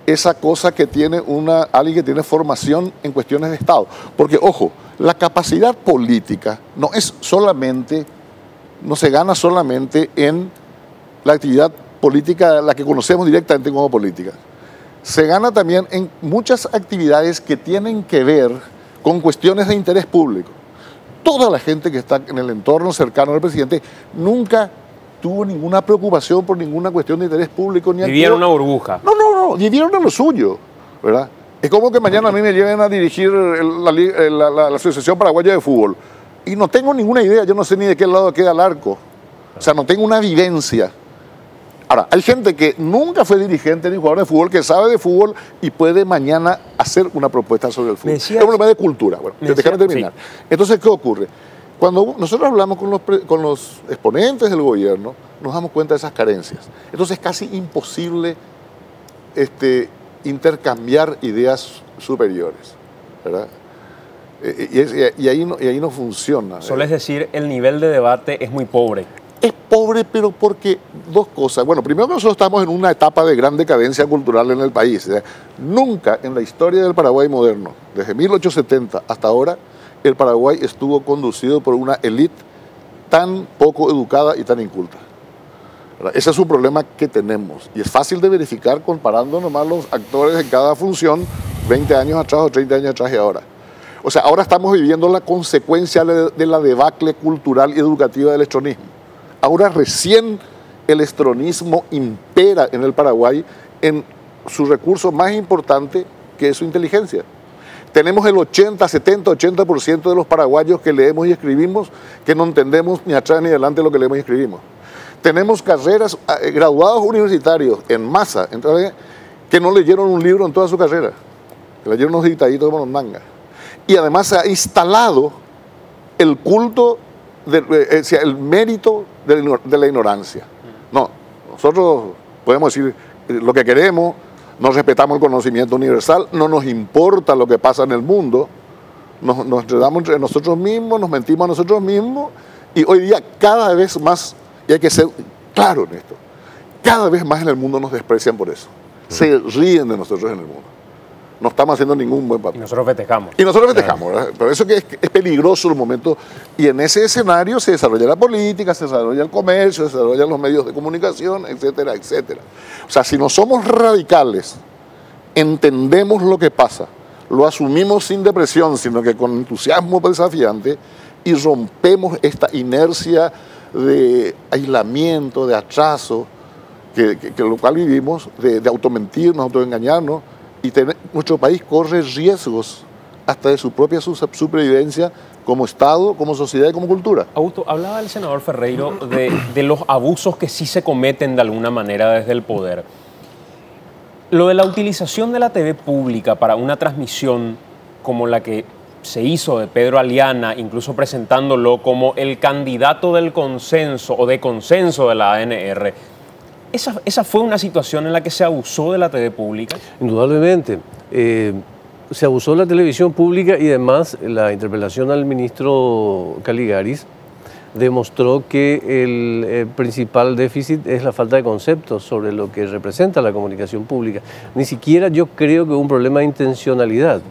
esa cosa que tiene alguien que tiene formación en cuestiones de Estado. Porque, ojo, la capacidad política no se gana solamente en la actividad política, la que conocemos directamente como política. Se gana también en muchas actividades que tienen que ver con cuestiones de interés público. Toda la gente que está en el entorno cercano al presidente nunca tuvo ninguna preocupación por ninguna cuestión de interés público. Vivieron una burbuja. No, vivieron a lo suyo, ¿verdad? Es como que mañana a mí me lleven a dirigir la Asociación Paraguaya de Fútbol y no tengo ninguna idea, yo no sé ni de qué lado queda el arco. O sea, no tengo una vivencia. Ahora, hay gente que nunca fue dirigente ni jugador de fútbol, que sabe de fútbol y puede mañana hacer una propuesta sobre el fútbol. Es un problema de cultura. Bueno, déjame terminar. Sí. Entonces, ¿qué ocurre? Cuando nosotros hablamos con los exponentes del gobierno, nos damos cuenta de esas carencias. Entonces es casi imposible intercambiar ideas superiores, ¿verdad? Y ahí no funciona. Solo es decir, el nivel de debate es muy pobre. Es pobre, pero porque dos cosas. Bueno, primero que nosotros estamos en una etapa de gran decadencia cultural en el país. Nunca en la historia del Paraguay moderno, desde 1870 hasta ahora, el Paraguay estuvo conducido por una élite tan poco educada y tan inculta. Ese es un problema que tenemos. Y es fácil de verificar comparando nomás los actores en cada función 20 años atrás o 30 años atrás y ahora. O sea, ahora estamos viviendo la consecuencia de la debacle cultural y educativa del estronismo. Ahora recién el estronismo impera en el Paraguay en su recurso más importante, que es su inteligencia. Tenemos el 80% de los paraguayos que leemos y escribimos que no entendemos ni atrás ni adelante lo que leemos y escribimos. Tenemos carreras, graduados universitarios en masa, que no leyeron un libro en toda su carrera, que leyeron unos dictaditos como los mangas. Y además se ha instalado el culto, el mérito de la ignorancia. No, nosotros podemos decir lo que queremos, no respetamos el conocimiento universal, no nos importa lo que pasa en el mundo, nos enredamos entre nosotros mismos, nos mentimos a nosotros mismos, y hoy día cada vez más, y hay que ser claro en esto, cada vez más en el mundo nos desprecian por eso. Se ríen de nosotros en el mundo. No estamos haciendo ningún buen papel. Y nosotros festejamos. Y nosotros festejamos, ¿verdad? Pero eso que es peligroso el momento. Y en ese escenario se desarrolla la política, se desarrolla el comercio, se desarrollan los medios de comunicación, etcétera, etcétera. O sea, si no somos radicales, entendemos lo que pasa, lo asumimos sin depresión, sino que con entusiasmo desafiante, y rompemos esta inercia de aislamiento, de atraso, que lo cual vivimos, de automentirnos, autoengañarnos, y nuestro país corre riesgos hasta de su propia supervivencia como Estado, como sociedad y como cultura. Augusto, hablaba el senador Ferreiro de los abusos que sí se cometen de alguna manera desde el poder. Lo de la utilización de la TV pública para una transmisión como la que se hizo de Pedro Aliana, incluso presentándolo como el candidato del consenso o de consenso de la ANR, ¿esa fue una situación en la que se abusó de la TV pública? Indudablemente. Se abusó de la televisión pública y además la interpelación al ministro Caligaris demostró que el principal déficit es la falta de conceptos sobre lo que representa la comunicación pública. Ni siquiera yo creo que hubo un problema de intencionalidad,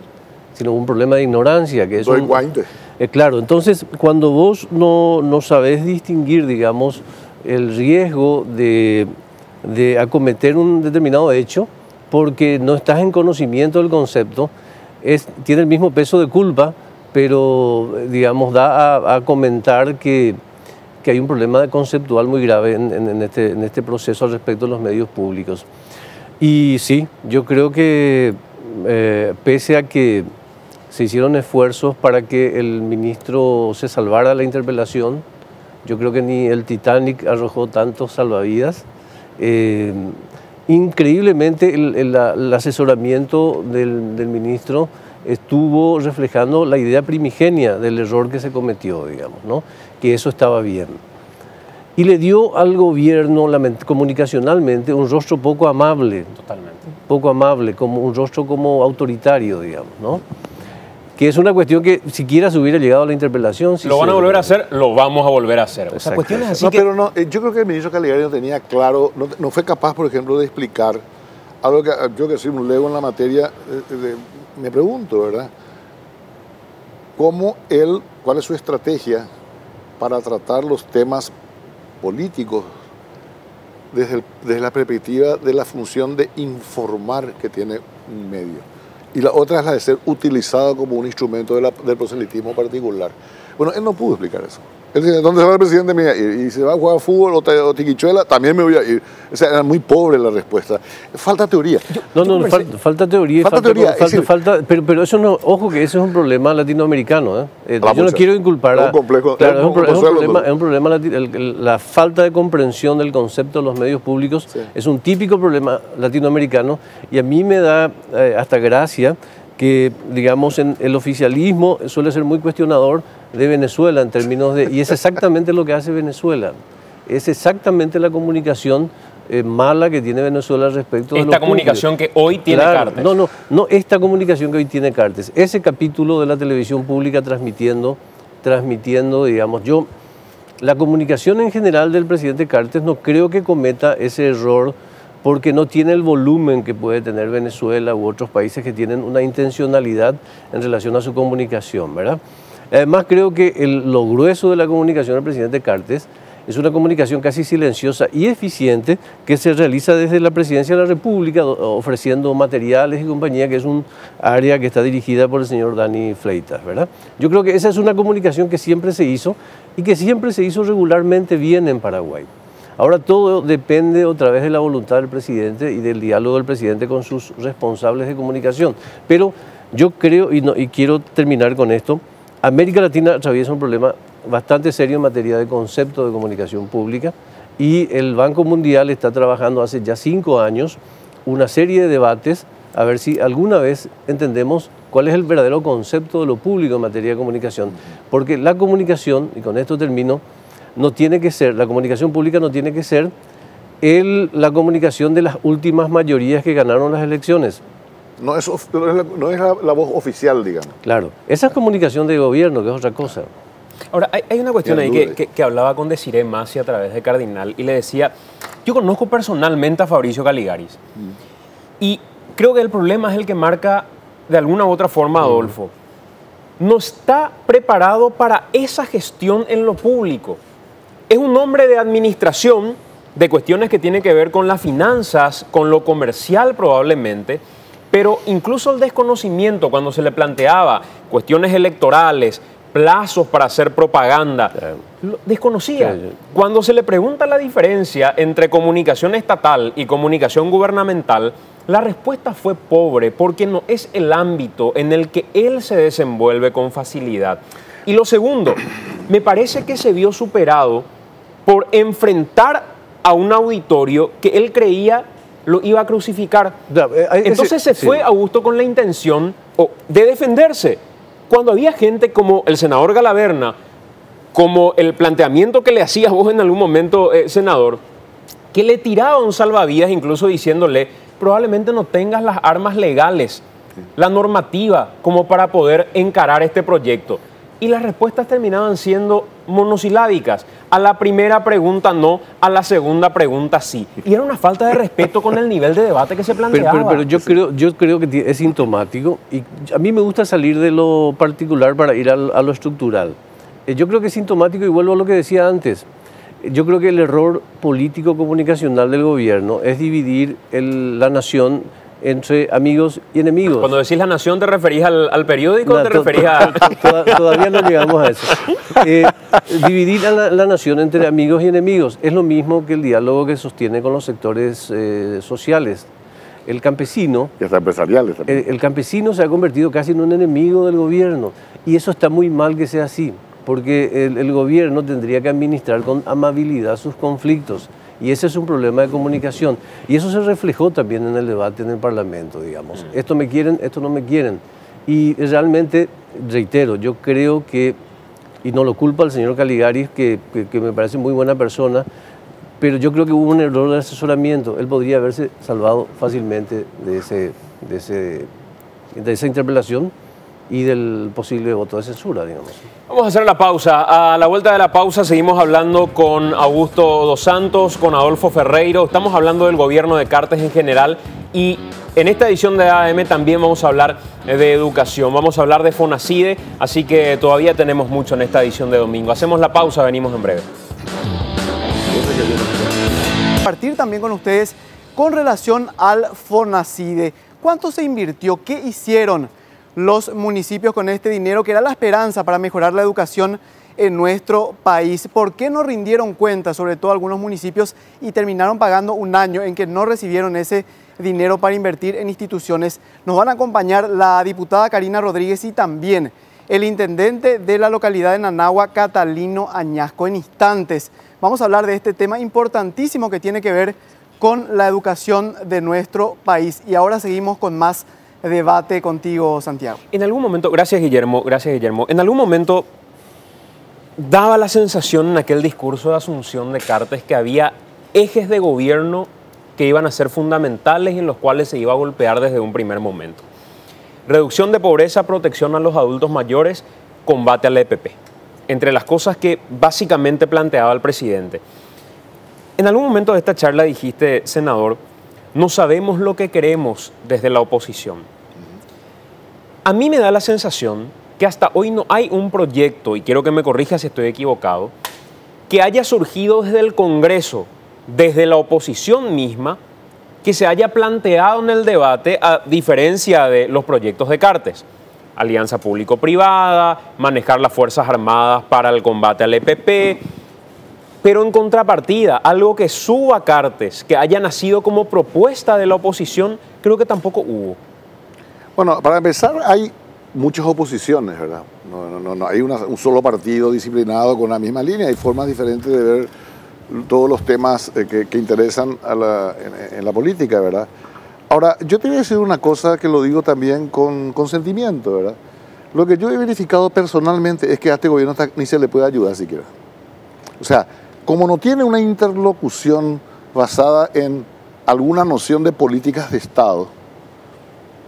sino un problema de ignorancia. Que es claro, entonces cuando vos no sabés distinguir, digamos, el riesgo de acometer un determinado hecho, porque no estás en conocimiento del concepto, tiene el mismo peso de culpa, pero digamos da a comentar que hay un problema conceptual muy grave en este proceso al respecto de los medios públicos. Y sí, yo creo que pese a que se hicieron esfuerzos para que el ministro se salvara de la interpelación, yo creo que ni el Titanic arrojó tantos salvavidas. Increíblemente el asesoramiento del ministro estuvo reflejando la idea primigenia del error que se cometió, digamos, ¿no? Que eso estaba bien. Y le dio al gobierno comunicacionalmente un rostro poco amable. Totalmente. Poco amable, como un rostro como autoritario, digamos, ¿no? Que es una cuestión que siquiera se hubiera llegado a la interpelación. Si lo van a volver a hacer, lo vamos a volver a hacer. O sea, cuestiones así pero no, yo creo que el ministro Caligaris no tenía claro, no fue capaz, por ejemplo, de explicar algo que yo que soy un lego en la materia, me pregunto, ¿verdad? ¿Cuál es su estrategia para tratar los temas políticos desde la perspectiva de la función de informar que tiene un medio? Y la otra es la de ser utilizado como un instrumento del proselitismo particular. Bueno, él no pudo explicar eso. Él dice, ¿dónde se va el presidente? Me voy a ir. Y si va a jugar fútbol o tiquichuela, también me voy a ir. O sea, era muy pobre la respuesta. Falta teoría. Falta teoría. Pero eso no, ojo que ese es un problema latinoamericano. Yo no quiero inculpar a... Es un problema la falta de comprensión del concepto de los medios públicos. Sí. Es un típico problema latinoamericano y a mí me da hasta gracia que, digamos, en el oficialismo suele ser muy cuestionador de Venezuela en términos de... Y es exactamente lo que hace Venezuela. Es exactamente la comunicación mala que tiene Venezuela respecto de esta comunicación que hoy tiene Cartes. No esta comunicación que hoy tiene Cartes. Ese capítulo de la televisión pública transmitiendo, digamos, la comunicación en general del presidente Cartes no creo que cometa ese error porque no tiene el volumen que puede tener Venezuela u otros países que tienen una intencionalidad en relación a su comunicación, ¿verdad? Además, creo que lo grueso de la comunicación del presidente Cartes es una comunicación casi silenciosa y eficiente que se realiza desde la Presidencia de la República, ofreciendo materiales y compañía, que es un área que está dirigida por el señor Dani Fleitas, ¿verdad? Yo creo que esa es una comunicación que siempre se hizo y que siempre se hizo regularmente bien en Paraguay. Ahora todo depende otra vez de la voluntad del presidente y del diálogo del presidente con sus responsables de comunicación. Pero yo creo, y quiero terminar con esto, América Latina atraviesa un problema bastante serio en materia de concepto de comunicación pública y el Banco Mundial está trabajando hace ya 5 años una serie de debates a ver si alguna vez entendemos cuál es el verdadero concepto de lo público en materia de comunicación. Porque la comunicación, y con esto termino, la comunicación pública no tiene que ser la comunicación de las últimas mayorías que ganaron las elecciones. No es la voz oficial, digamos. Claro, esa es comunicación de gobierno, que es otra cosa. Ahora, hay una cuestión ahí que hablaba con Desiree Masi a través de Cardinal y le decía, yo conozco personalmente a Fabricio Caligaris y creo que el problema es el que marca de alguna u otra forma Adolfo. No está preparado para esa gestión en lo público. Es un hombre de administración, de cuestiones que tienen que ver con las finanzas, con lo comercial probablemente, pero incluso el desconocimiento cuando se le planteaba cuestiones electorales, plazos para hacer propaganda. Lo desconocía. Cuando se le pregunta la diferencia entre comunicación estatal y comunicación gubernamental, la respuesta fue pobre, porque no es el ámbito en el que él se desenvuelve con facilidad. Y lo segundo, me parece que se vio superado por enfrentar a un auditorio que él creía lo iba a crucificar. Entonces se fue Augusto con la intención de defenderse. Cuando había gente como el senador Galaverna, como el planteamiento que le hacías vos en algún momento, senador, que le tiraba un salvavidas incluso diciéndole, probablemente no tengas las armas legales, la normativa, como para poder encarar este proyecto. Y las respuestas terminaban siendo monosilábicas. A la primera pregunta no, a la segunda pregunta sí. Y era una falta de respeto con el nivel de debate que se planteaba. Pero yo creo que es sintomático, y a mí me gusta salir de lo particular para ir a lo estructural. Yo creo que es sintomático, y vuelvo a lo que decía antes. Yo creo que el error político comunicacional del gobierno es dividir la nación entre amigos y enemigos. Cuando decís la nación, ¿te referís al periódico o te referís a...? Todavía no llegamos a eso. Dividir a la nación entre amigos y enemigos es lo mismo que el diálogo que sostiene con los sectores sociales. El campesino... Y hasta empresariales también. El campesino se ha convertido casi en un enemigo del gobierno. Y eso está muy mal que sea así, porque el gobierno tendría que administrar con amabilidad sus conflictos. Y ese es un problema de comunicación. Y eso se reflejó también en el debate en el Parlamento, digamos. Esto me quieren, esto no me quieren. Y realmente, reitero, yo creo que, y no lo culpo al señor Caligaris, que me parece muy buena persona, pero yo creo que hubo un error de asesoramiento. Él podría haberse salvado fácilmente de esa interpelación y del posible voto de censura, digamos. Vamos a hacer la pausa. A la vuelta de la pausa seguimos hablando con Augusto Dos Santos, con Adolfo Ferreiro. Estamos hablando del gobierno de Cartes en general y en esta edición de AM también vamos a hablar de educación. Vamos a hablar de Fonacide, así que todavía tenemos mucho en esta edición de domingo. Hacemos la pausa, venimos en breve. Compartir también con ustedes con relación al Fonacide. ¿Cuánto se invirtió? ¿Qué hicieron los municipios con este dinero, que era la esperanza para mejorar la educación en nuestro país? ¿Por qué no rindieron cuentas, sobre todo algunos municipios, y terminaron pagando un año en que no recibieron ese dinero para invertir en instituciones? Nos van a acompañar la diputada Karina Rodríguez y también el intendente de la localidad de Nanagua, Catalino Añasco. En instantes vamos a hablar de este tema importantísimo que tiene que ver con la educación de nuestro país. Y ahora seguimos con más debate contigo, Santiago. En algún momento, gracias Guillermo, en algún momento daba la sensación en aquel discurso de Asunción de Cartes que había ejes de gobierno que iban a ser fundamentales y en los cuales se iba a golpear desde un primer momento. Reducción de pobreza, protección a los adultos mayores, combate al EPP. Entre las cosas que básicamente planteaba el presidente. En algún momento de esta charla dijiste, senador, no sabemos lo que queremos desde la oposición. A mí me da la sensación que hasta hoy no hay un proyecto, y quiero que me corrijas si estoy equivocado, que haya surgido desde el Congreso, desde la oposición misma, que se haya planteado en el debate, a diferencia de los proyectos de Cartes. Alianza público-privada, manejar las Fuerzas Armadas para el combate al EPP, pero en contrapartida, algo que suba Cartes, que haya nacido como propuesta de la oposición, creo que tampoco hubo. Bueno, para empezar, hay muchas oposiciones, ¿verdad? No hay un solo partido disciplinado con la misma línea, hay formas diferentes de ver todos los temas que interesan en la política, ¿verdad? Ahora, yo te voy a decir una cosa que lo digo también con sentimiento, ¿verdad? Lo que yo he verificado personalmente es que a este gobierno ni se le puede ayudar siquiera. O sea, como no tiene una interlocución basada en alguna noción de políticas de Estado,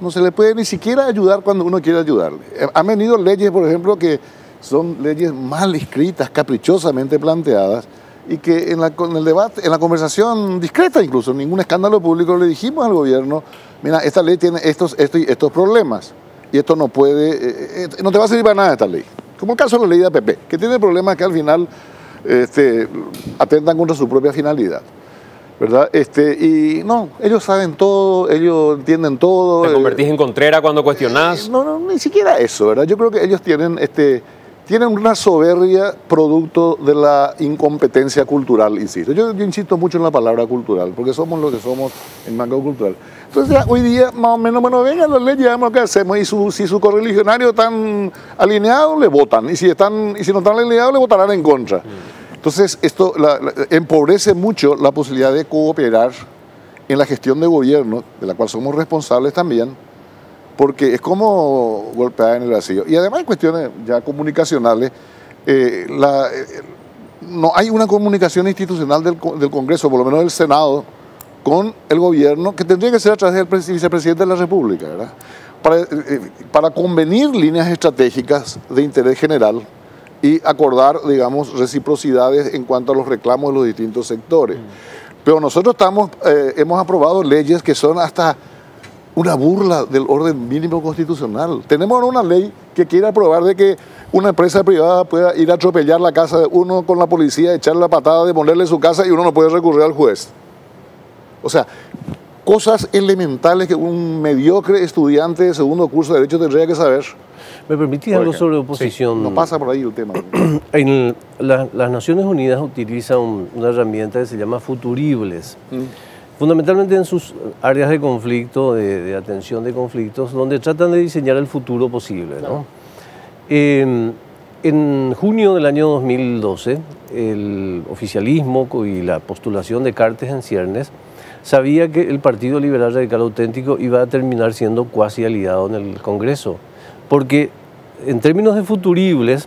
no se le puede ni siquiera ayudar cuando uno quiere ayudarle. Han venido leyes, por ejemplo, que son leyes mal escritas, caprichosamente planteadas, y que en el debate, en la conversación discreta incluso, en ningún escándalo público, le dijimos al gobierno, mira, esta ley tiene estos problemas, y esto no puede, no te va a servir para nada esta ley. Como el caso de la ley de APP, que tiene problemas que al final atentan contra su propia finalidad, ¿verdad? Y no, ellos saben todo, ellos entienden todo. ¿Te convertís en contrera cuando cuestionás? No, ni siquiera eso, ¿verdad? Yo creo que ellos tienen tienen una soberbia producto de la incompetencia cultural, insisto. Yo insisto mucho en la palabra cultural, porque somos lo que somos en mango cultural. Entonces ya hoy día, más o menos, bueno, vengan las leyes, vemos lo que hacemos, y si sus correligionarios están alineados, le votan, y si no están alineados, le votarán en contra. Entonces esto empobrece mucho la posibilidad de cooperar en la gestión de gobierno, de la cual somos responsables también, porque es como golpear en el vacío. Y además hay cuestiones ya comunicacionales. No hay una comunicación institucional del Congreso, por lo menos del Senado, con el gobierno, que tendría que ser a través del vicepresidente de la República, ¿verdad? Para convenir líneas estratégicas de interés general y acordar, digamos, reciprocidades en cuanto a los reclamos de los distintos sectores. Pero nosotros hemos aprobado leyes que son hasta una burla del orden mínimo constitucional. Tenemos una ley que quiere aprobar de que una empresa privada pueda ir a atropellar la casa de uno con la policía, echarle la patada, demolerle su casa y uno no puede recurrir al juez. O sea, cosas elementales que un mediocre estudiante de segundo curso de Derecho tendría que saber. ¿Me permitís algo sobre oposición? Sí, no pasa por ahí el tema. Las Naciones Unidas utilizan una herramienta que se llama futuribles. Fundamentalmente en sus áreas de conflicto, de atención de conflictos, donde tratan de diseñar el futuro posible, ¿no? En junio del año 2012, el oficialismo y la postulación de Cartes en ciernes sabía que el Partido Liberal Radical Auténtico iba a terminar siendo cuasi aliado en el Congreso, porque en términos de futuribles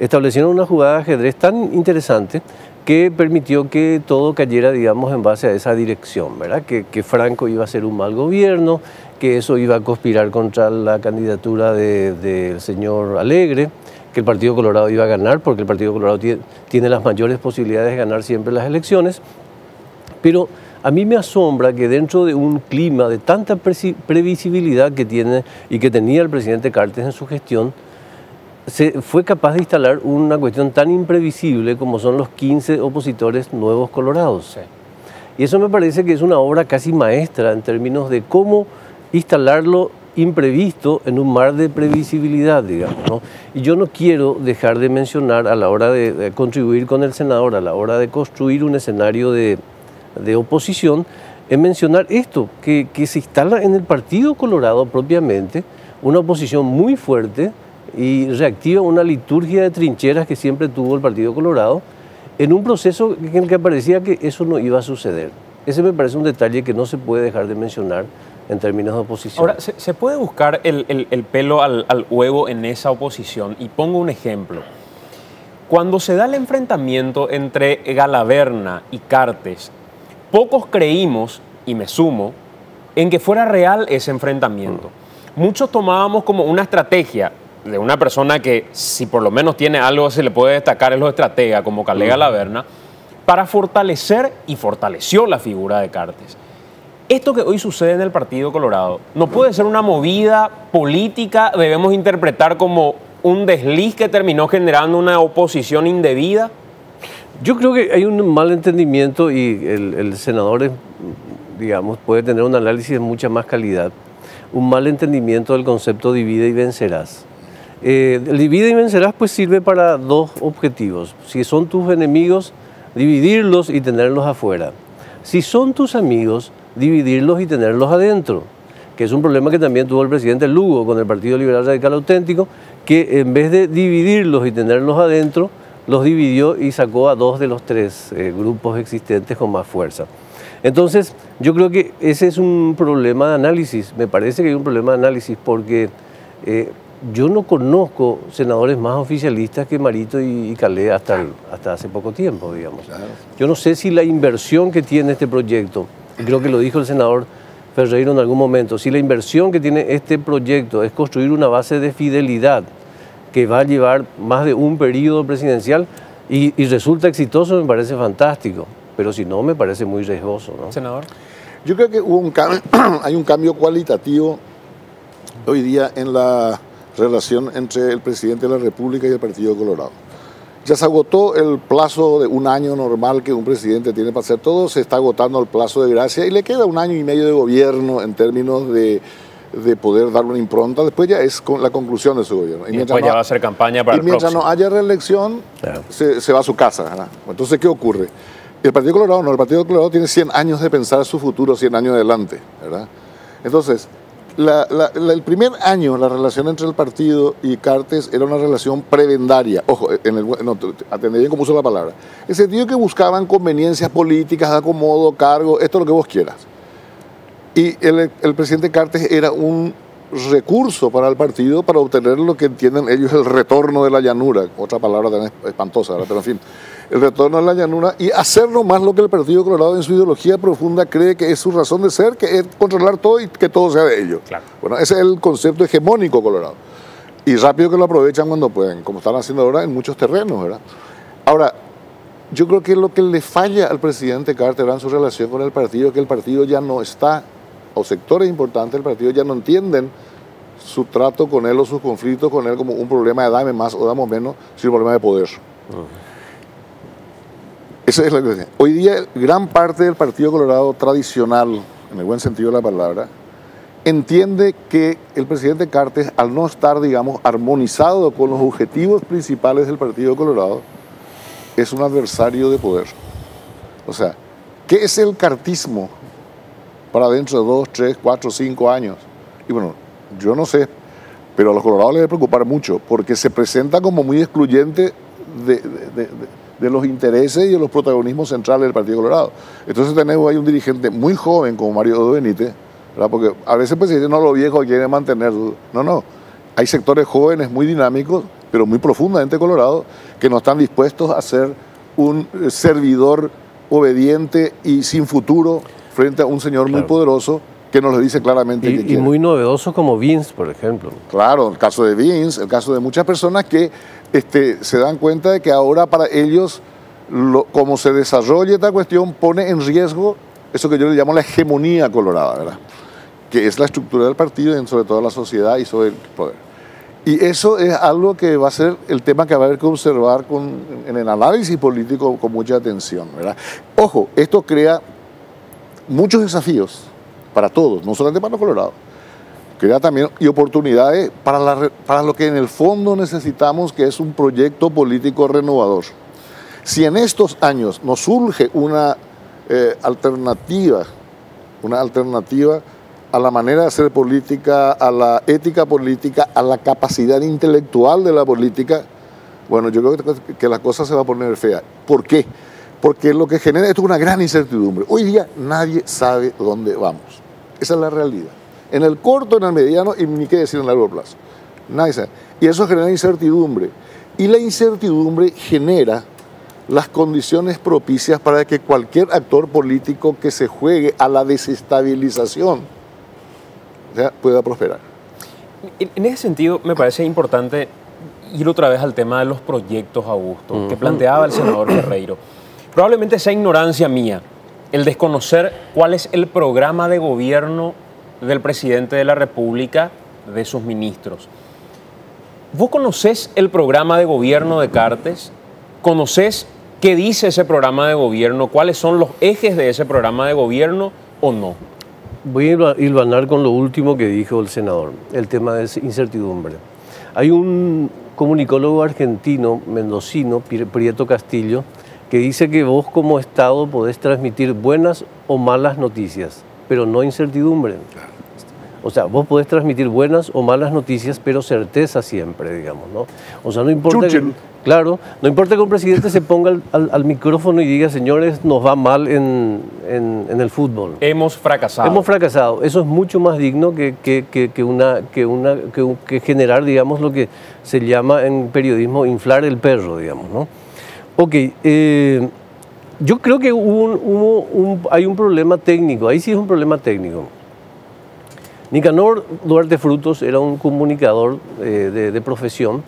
establecieron una jugada de ajedrez tan interesante que permitió que todo cayera, digamos, en base a esa dirección, ¿verdad? Que Franco iba a ser un mal gobierno, que eso iba a conspirar contra la candidatura del señor Alegre, que el Partido Colorado iba a ganar, porque el Partido Colorado tiene las mayores posibilidades de ganar siempre las elecciones. Pero a mí me asombra que dentro de un clima de tanta previsibilidad que tiene y que tenía el presidente Cartes en su gestión, se fue capaz de instalar una cuestión tan imprevisible como son los 15 opositores nuevos colorados. Sí. Y eso me parece que es una obra casi maestra en términos de cómo instalarlo imprevisto en un mar de previsibilidad, digamos, ¿no? Y yo no quiero dejar de mencionar a la hora de contribuir con el senador, a la hora de construir un escenario de oposición, en mencionar esto, que se instala en el Partido Colorado propiamente una oposición muy fuerte y reactiva una liturgia de trincheras que siempre tuvo el Partido Colorado en un proceso en el que parecía que eso no iba a suceder. Ese me parece un detalle que no se puede dejar de mencionar en términos de oposición. Ahora, ¿se puede buscar el pelo al huevo en esa oposición? Y pongo un ejemplo. Cuando se da el enfrentamiento entre Galaverna y Cartes, pocos creímos, y me sumo, en que fuera real ese enfrentamiento. Muchos tomábamos como una estrategia de una persona que, si por lo menos tiene algo se le puede destacar, es lo estratega, como Calé Galaverna, para fortalecer, y fortaleció la figura de Cartes. Esto que hoy sucede en el Partido Colorado, ¿no puede ser una movida política? ¿Debemos interpretar como un desliz que terminó generando una oposición indebida? Yo creo que hay un mal entendimiento y el senador, digamos, puede tener un análisis de mucha más calidad. Un mal entendimiento del concepto divide y vencerás. El divide y vencerás pues sirve para dos objetivos. Si son tus enemigos, dividirlos y tenerlos afuera. Si son tus amigos, dividirlos y tenerlos adentro, que es un problema que también tuvo el presidente Lugo con el Partido Liberal Radical Auténtico, que en vez de dividirlos y tenerlos adentro, los dividió y sacó a 2 de los 3 grupos existentes con más fuerza. Entonces, yo creo que ese es un problema de análisis. Me parece que hay un problema de análisis porque yo no conozco senadores más oficialistas que Marito y Calé hasta hace poco tiempo, digamos. Claro. Yo no sé si la inversión que tiene este proyecto, y creo que lo dijo el senador Ferreiro en algún momento, si la inversión que tiene este proyecto es construir una base de fidelidad que va a llevar más de un periodo presidencial y resulta exitoso, me parece fantástico. Pero si no, me parece muy riesgoso, ¿no? Senador. Yo creo que hubo hay un cambio cualitativo hoy día en la relación entre el presidente de la República y el Partido Colorado. Ya se agotó el plazo de un año normal que un presidente tiene para hacer todo, se está agotando el plazo de gracia y le queda un año y medio de gobierno en términos de de poder dar una impronta, después ya es con la conclusión de su gobierno. Y después ya va a hacer campaña para el próximo. Y mientras no haya reelección, se va a su casa, ¿verdad? Entonces, ¿qué ocurre? El Partido Colorado no, el Partido Colorado tiene 100 años de pensar su futuro, 100 años adelante, ¿verdad? Entonces, el primer año, la relación entre el partido y Cartes era una relación prebendaria. Ojo, atendé bien cómo uso la palabra. En el sentido que buscaban conveniencias políticas, acomodo, cargo, esto es lo que vos quieras. Y el presidente Cartes era un recurso para el partido para obtener lo que entienden ellos el retorno de la llanura, otra palabra tan espantosa, ¿verdad? Pero en fin, el retorno de la llanura y hacer nomás lo que el Partido Colorado en su ideología profunda cree que es su razón de ser, que es controlar todo y que todo sea de ellos. Claro. Bueno, ese es el concepto hegemónico colorado. Y rápido que lo aprovechan cuando pueden, como están haciendo ahora en muchos terrenos, ¿verdad? Ahora, yo creo que lo que le falla al presidente Carter en su relación con el partido es que el partido ya no está, o sectores importantes del partido ya no entienden su trato con él o sus conflictos con él como un problema de dame más o damos menos, sino un problema de poder. Esa es la cuestión. Hoy día, gran parte del Partido Colorado tradicional, en el buen sentido de la palabra, entiende que el presidente Cartes, al no estar, digamos, armonizado con los objetivos principales del Partido Colorado, es un adversario de poder. O sea, ¿qué es el cartismo para dentro de 2, 3, 4, 5 años? Y bueno, yo no sé, pero a los colorados les debe preocupar mucho, porque se presenta como muy excluyente de los intereses y de los protagonismos centrales del Partido Colorado. Entonces tenemos ahí un dirigente muy joven como Mario Odo Benítez, ¿verdad? Porque a veces pues no, los viejos quieren mantener. No. Hay sectores jóvenes muy dinámicos, pero muy profundamente colorados, que no están dispuestos a ser un servidor obediente y sin futuro frente a un señor muy poderoso que nos lo dice claramente. Y muy novedoso como Vince, por ejemplo. Claro, el caso de Vince, el caso de muchas personas que se dan cuenta de que ahora para ellos, como se desarrolla esta cuestión, pone en riesgo eso que yo le llamo la hegemonía colorada, ¿verdad? Que es la estructura del partido y sobre todo la sociedad y sobre el poder. Y eso es algo que va a ser el tema que va a haber que observar en el análisis político con mucha atención, ¿verdad? Ojo, esto crea muchos desafíos para todos, no solamente para los colorados. Crea también y oportunidades para lo que en el fondo necesitamos, que es un proyecto político renovador. Si en estos años nos surge una alternativa a la manera de hacer política, a la ética política, a la capacidad intelectual de la política, bueno, yo creo que la cosa se va a poner fea. ¿Por qué? Porque lo que genera esto es una gran incertidumbre. Hoy día nadie sabe dónde vamos. Esa es la realidad. En el corto, en el mediano y ni qué decir en el largo plazo. Nadie sabe. Y eso genera incertidumbre. Y la incertidumbre genera las condiciones propicias para que cualquier actor político que se juegue a la desestabilización pueda prosperar. En ese sentido, me parece importante ir otra vez al tema de los proyectos, Augusto, que planteaba el senador Ferreiro. Probablemente sea ignorancia mía el desconocer cuál es el programa de gobierno del presidente de la República, de sus ministros. ¿Vos conocés el programa de gobierno de Cartes? ¿Conocés qué dice ese programa de gobierno? ¿Cuáles son los ejes de ese programa de gobierno o no? Voy a hilvanar con lo último que dijo el senador, el tema de incertidumbre. Hay un comunicólogo argentino, mendocino, Prieto Castillo, que dice que vos como Estado podés transmitir buenas o malas noticias, pero no incertidumbre. O sea, vos podés transmitir buenas o malas noticias, pero certeza siempre, digamos, ¿no? O sea, no importa que, claro, no importa que un presidente se ponga al micrófono y diga, señores, nos va mal en el fútbol. Hemos fracasado. Hemos fracasado. Eso es mucho más digno que generar, digamos, lo que se llama en periodismo inflar el perro, digamos, ¿no? Ok, yo creo que hay un problema técnico, ahí sí es un problema técnico. Nicanor Duarte Frutos era un comunicador de profesión,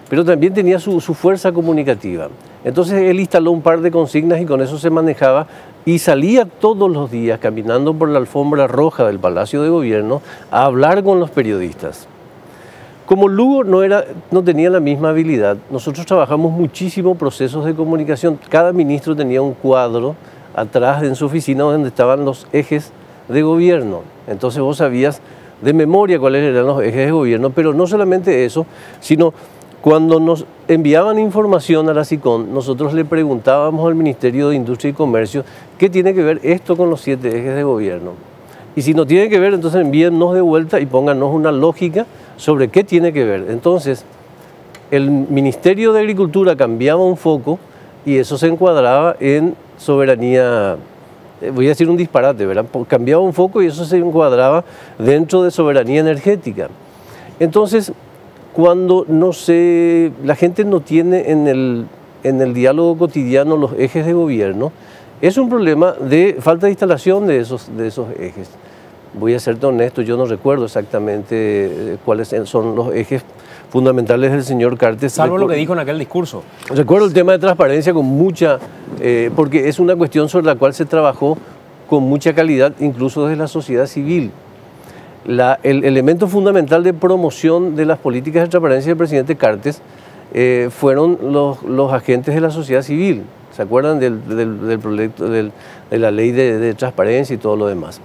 pero también tenía su fuerza comunicativa. Entonces él instaló un par de consignas y con eso se manejaba y salía todos los días caminando por la alfombra roja del Palacio de Gobierno a hablar con los periodistas. Como Lugo no tenía la misma habilidad, nosotros trabajamos muchísimo procesos de comunicación. Cada ministro tenía un cuadro atrás en su oficina donde estaban los ejes de gobierno. Entonces vos sabías de memoria cuáles eran los ejes de gobierno, pero no solamente eso, sino cuando nos enviaban información a la SICON, nosotros le preguntábamos al Ministerio de Industria y Comercio qué tiene que ver esto con los 7 ejes de gobierno. Y si no tiene que ver, entonces envíennos de vuelta y pónganos una lógica sobre qué tiene que ver. Entonces, el Ministerio de Agricultura cambiaba un foco y eso se encuadraba en soberanía, voy a decir un disparate, ¿verdad? Cambiaba un foco y eso se encuadraba dentro de soberanía energética. Entonces, cuando la gente no tiene en el diálogo cotidiano los ejes de gobierno, es un problema de falta de instalación de esos ejes. Voy a serte honesto, yo no recuerdo exactamente cuáles son los ejes fundamentales del señor Cartes. Salvo lo que dijo en aquel discurso. Recuerdo el tema de transparencia con mucha, porque es una cuestión sobre la cual se trabajó con mucha calidad, incluso desde la sociedad civil. El elemento fundamental de promoción de las políticas de transparencia del presidente Cartes fueron los agentes de la sociedad civil. ¿Se acuerdan del proyecto, de la ley de transparencia y todo lo demás?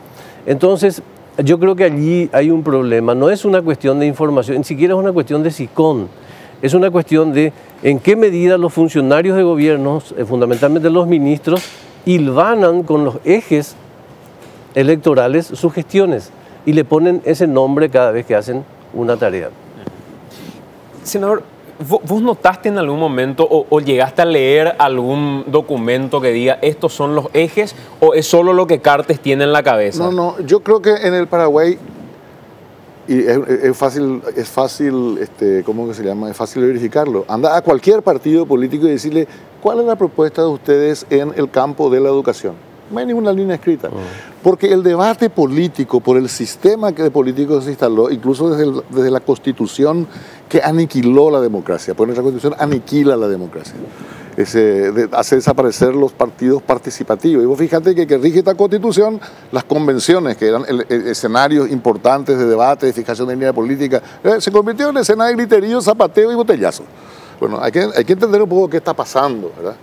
Entonces, yo creo que allí hay un problema. No es una cuestión de información, ni siquiera es una cuestión de SICON. Es una cuestión de en qué medida los funcionarios de gobierno, fundamentalmente los ministros, hilvanan con los ejes electorales sus gestiones y le ponen ese nombre cada vez que hacen una tarea. Senador, ¿vos notaste en algún momento o llegaste a leer algún documento que diga estos son los ejes o es solo lo que Cartes tiene en la cabeza? No, yo creo que en el Paraguay y es fácil, ¿cómo que se llama? Es fácil verificarlo. Anda a cualquier partido político y decirle cuál es la propuesta de ustedes en el campo de la educación. No hay ninguna línea escrita. Porque el debate político, por el sistema de políticos se instaló, incluso desde la Constitución que aniquiló la democracia, porque nuestra Constitución aniquila la democracia. Hace desaparecer los partidos participativos. Y vos fíjate que rige esta Constitución, las convenciones, que eran escenarios importantes de debate, de fijación de línea política, se convirtió en escena de griterío, zapateo y botellazo. Bueno, hay que entender un poco qué está pasando, ¿verdad?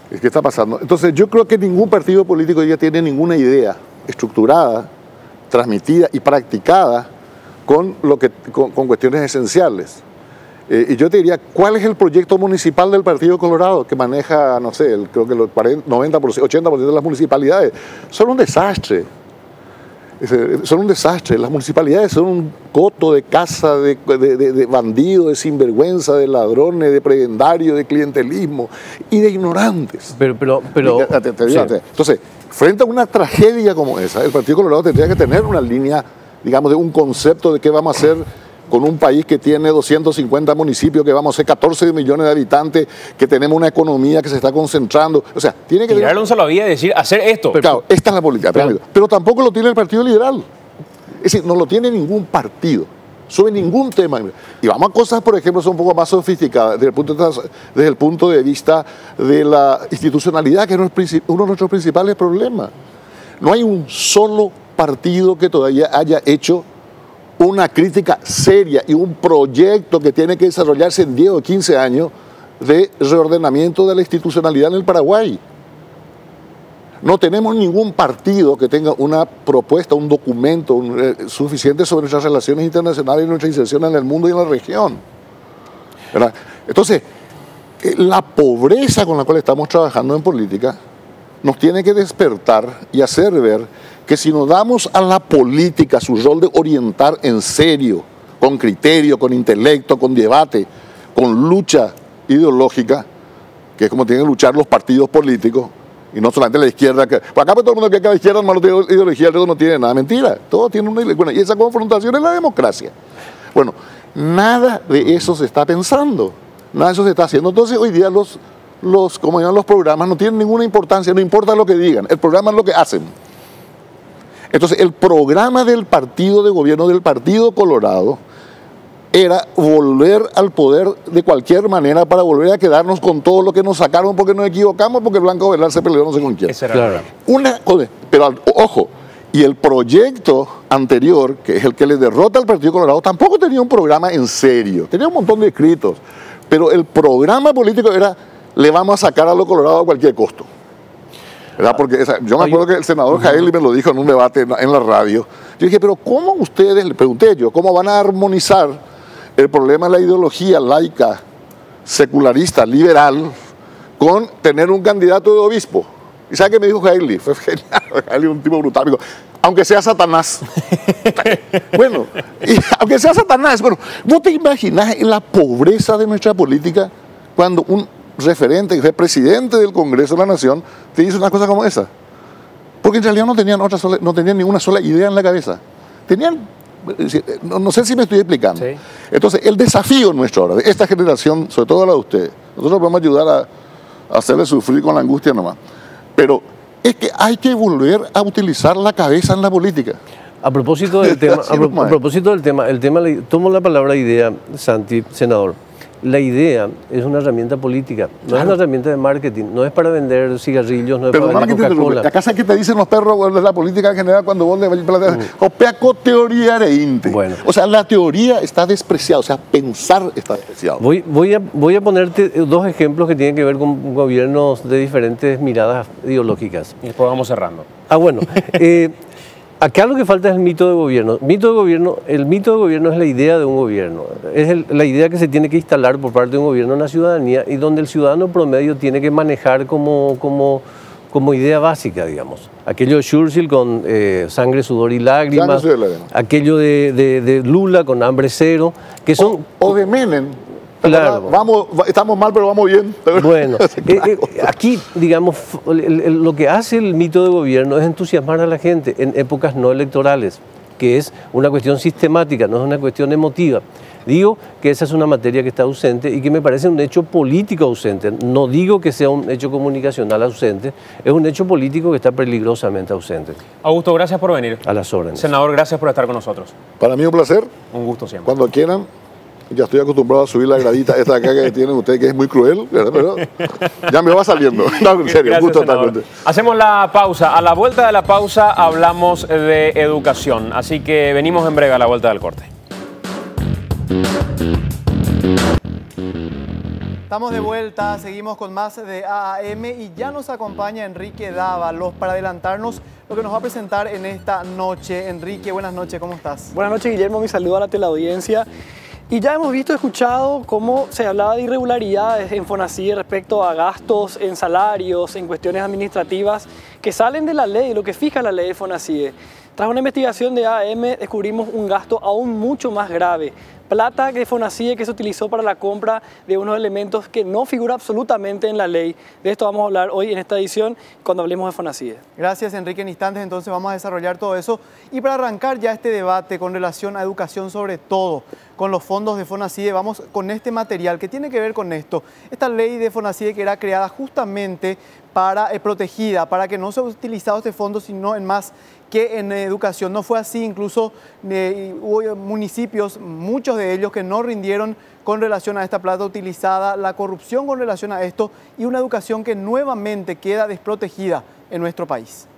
¿Qué está pasando? Entonces, yo creo que ningún partido político ya tiene ninguna idea estructurada, transmitida y practicada con cuestiones esenciales. Y yo te diría, ¿cuál es el proyecto municipal del Partido Colorado que maneja, no sé, creo que el 90%, 80% de las municipalidades? Son un desastre. Son un desastre. Las municipalidades son un coto de casa de bandidos, de sinvergüenza, de ladrones, de prebendarios, de clientelismo y de ignorantes. Pero sí. Entonces, frente a una tragedia como esa, el Partido Colorado tendría que tener una línea, digamos, de un concepto de qué vamos a hacer con un país que tiene 250 municipios, que vamos a ser 14 millones de habitantes, que tenemos una economía que se está concentrando. O sea, tiene que tirarle un salvavidas y decir, hacer esto. Claro, esta es la política. Pero tampoco lo tiene el Partido Liberal. Es decir, no lo tiene ningún partido, sobre ningún tema. Y vamos a cosas, por ejemplo, son un poco más sofisticadas desde el punto de vista de la institucionalidad, que es uno de nuestros principales problemas. No hay un solo partido que todavía haya hecho una crítica seria y un proyecto que tiene que desarrollarse en 10 o 15 años de reordenamiento de la institucionalidad en el Paraguay. No tenemos ningún partido que tenga una propuesta, un documento suficiente sobre nuestras relaciones internacionales y nuestra inserción en el mundo y en la región, ¿verdad? Entonces, la pobreza con la cual estamos trabajando en política nos tiene que despertar y hacer ver que si nos damos a la política su rol de orientar en serio, con criterio, con intelecto, con debate, con lucha ideológica, que es como tienen que luchar los partidos políticos, y no solamente la izquierda, que acá todo el mundo que acá la izquierda no tiene ideología, el resto no tiene nada, mentira, todo tiene una ideología, y esa confrontación es la democracia. Bueno, nada de eso se está pensando, nada de eso se está haciendo. Entonces hoy día como llaman los programas no tienen ninguna importancia, no importa lo que digan, el programa es lo que hacen. Entonces, el programa del partido de gobierno del Partido Colorado era volver al poder de cualquier manera para volver a quedarnos con todo lo que nos sacaron porque nos equivocamos, porque Blanco Velar se peleó no sé con quién. Claro. Pero, ojo, y el proyecto anterior, que es el que le derrota al Partido Colorado, tampoco tenía un programa en serio. Tenía un montón de escritos, pero el programa político era, le vamos a sacar a los colorados a cualquier costo. ¿verdad? Porque yo me acuerdo que el senador Jaeli me lo dijo en un debate en la radio. Yo dije, pero ¿cómo ustedes, le pregunté yo, cómo van a armonizar el problema de la ideología laica, secularista, liberal, con tener un candidato de obispo? ¿Y sabe qué me dijo Jaeli? Fue genial, Jaeli es un tipo brutal, me dijo, aunque sea Satanás. Bueno, aunque sea Satanás, bueno, ¿vos te imaginas la pobreza de nuestra política cuando un referente, que fue presidente del Congreso de la Nación, te dice una cosa como esa? Porque en realidad no tenían ninguna sola idea en la cabeza. Tenían, no sé si me estoy explicando. Sí. Entonces, el desafío nuestro ahora, de esta generación, sobre todo la de ustedes, nosotros podemos ayudar a hacerle sufrir con la angustia nomás, pero es que hay que volver a utilizar la cabeza en la política. A propósito del tema, tomo la palabra idea, Santi, senador. La idea es una herramienta política, no es una herramienta de marketing, no es para vender cigarrillos, no es para vender Coca-Cola. La casa que te dicen los perros de la política en general cuando vos le planteas, opeaco teoría de inte. Bueno. O sea, la teoría está despreciada, o sea, pensar está despreciado. Voy a ponerte dos ejemplos que tienen que ver con gobiernos de diferentes miradas ideológicas. Y después vamos cerrando. Bueno. Acá lo que falta es el mito de gobierno. El mito de gobierno es la idea de un gobierno. Es la idea que se tiene que instalar por parte de un gobierno en la ciudadanía y donde el ciudadano promedio tiene que manejar como idea básica, digamos. Aquello de Churchill con sangre, sudor y lágrimas. Aquello de Lula con hambre cero. Que son, o de Menem. Claro. Estamos mal, pero vamos bien. Bueno, aquí, digamos, lo que hace el mito de gobierno es entusiasmar a la gente en épocas no electorales, que es una cuestión sistemática, no es una cuestión emotiva. Digo que esa es una materia que está ausente y que me parece un hecho político ausente. No digo que sea un hecho comunicacional ausente, es un hecho político que está peligrosamente ausente. Augusto, gracias por venir. A las órdenes. Senador, gracias por estar con nosotros. Para mí un placer. Un gusto siempre. Cuando quieran. Ya estoy acostumbrado a subir la gradita esta acá que tienen ustedes, que es muy cruel, ¿verdad? Pero ya me va saliendo. No, en serio, gracias, gusto totalmente. Hacemos la pausa. A la vuelta de la pausa hablamos de educación. Así que venimos en breve a la vuelta del corte. Estamos de vuelta, seguimos con más de AAM y ya nos acompaña Enrique Dávalos para adelantarnos lo que nos va a presentar en esta noche. Enrique, buenas noches, ¿cómo estás? Buenas noches, Guillermo, mi saludo a la teleaudiencia. Y ya hemos visto, escuchado cómo se hablaba de irregularidades en FONACIDE respecto a gastos en salarios, en cuestiones administrativas que salen de la ley, lo que fija la ley de FONACIDE. Tras una investigación de AAM descubrimos un gasto aún mucho más grave. Plata de FONACIDE que se utilizó para la compra de unos elementos que no figura absolutamente en la ley. De esto vamos a hablar hoy en esta edición cuando hablemos de FONACIDE. Gracias, Enrique. En instantes entonces vamos a desarrollar todo eso. Y para arrancar ya este debate con relación a educación, sobre todo con los fondos de FONACIDE, vamos con este material que tiene que ver con esto. Esta ley de FONACIDE que era creada justamente para protegida, para que no se utilizado este fondo sino en más que en educación. No fue así, incluso hubo municipios, muchos de ellos que no rindieron con relación a esta plata utilizada, la corrupción con relación a esto y una educación que nuevamente queda desprotegida en nuestro país.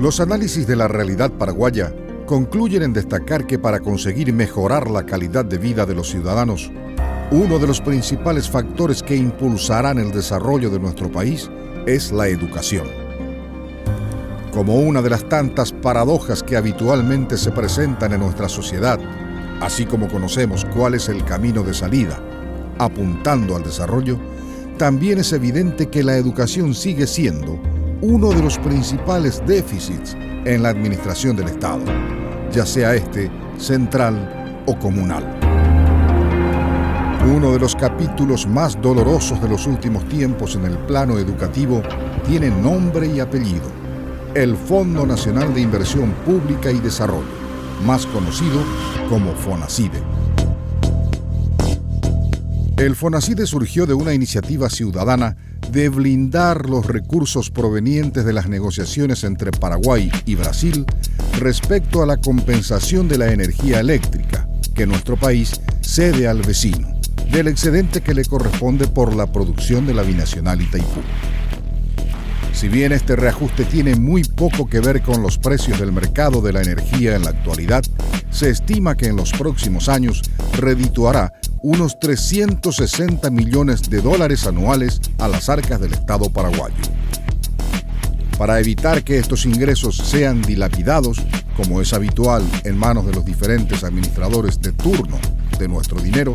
Los análisis de la realidad paraguaya concluyen en destacar que para conseguir mejorar la calidad de vida de los ciudadanos, uno de los principales factores que impulsarán el desarrollo de nuestro país es la educación. Como una de las tantas paradojas que habitualmente se presentan en nuestra sociedad, así como conocemos cuál es el camino de salida, apuntando al desarrollo, también es evidente que la educación sigue siendo uno de los principales déficits en la administración del Estado, ya sea este central o comunal. Uno de los capítulos más dolorosos de los últimos tiempos en el plano educativo tiene nombre y apellido: el Fondo Nacional de Inversión Pública y Desarrollo, más conocido como FONACIDE. El FONACIDE surgió de una iniciativa ciudadana de blindar los recursos provenientes de las negociaciones entre Paraguay y Brasil respecto a la compensación de la energía eléctrica que nuestro país cede al vecino, del excedente que le corresponde por la producción de la binacional Itaipú. Si bien este reajuste tiene muy poco que ver con los precios del mercado de la energía en la actualidad, se estima que en los próximos años redituará unos 360 millones de dólares anuales a las arcas del Estado paraguayo. Para evitar que estos ingresos sean dilapidados, como es habitual en manos de los diferentes administradores de turno de nuestro dinero,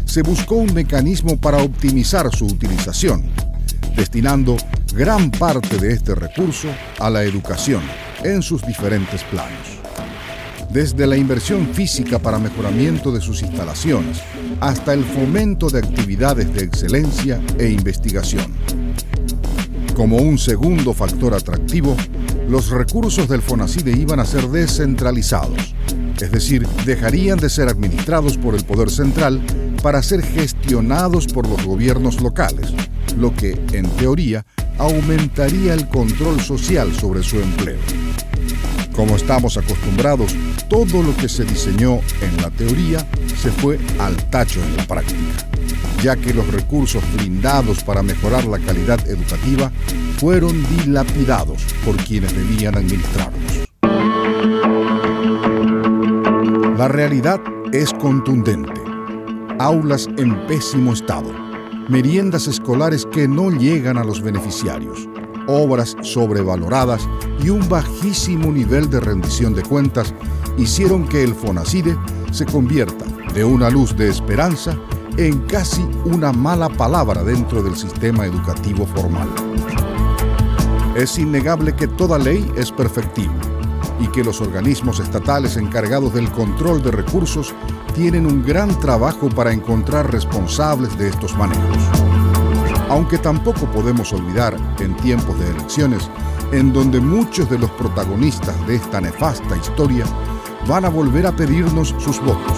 se buscó un mecanismo para optimizar su utilización, destinando gran parte de este recurso a la educación en sus diferentes planos. Desde la inversión física para mejoramiento de sus instalaciones hasta el fomento de actividades de excelencia e investigación. Como un segundo factor atractivo, los recursos del FONACIDE iban a ser descentralizados, es decir, dejarían de ser administrados por el Poder Central para ser gestionados por los gobiernos locales, lo que, en teoría, aumentaría el control social sobre su empleo. Como estamos acostumbrados, todo lo que se diseñó en la teoría se fue al tacho en la práctica, ya que los recursos brindados para mejorar la calidad educativa fueron dilapidados por quienes debían administrarlos. La realidad es contundente. Aulas en pésimo estado, meriendas escolares que no llegan a los beneficiarios, obras sobrevaloradas y un bajísimo nivel de rendición de cuentas hicieron que el FONACIDE se convierta de una luz de esperanza en casi una mala palabra dentro del sistema educativo formal. Es innegable que toda ley es perfectible y que los organismos estatales encargados del control de recursos tienen un gran trabajo para encontrar responsables de estos manejos. Aunque tampoco podemos olvidar, en tiempos de elecciones, en donde muchos de los protagonistas de esta nefasta historia van a volver a pedirnos sus votos.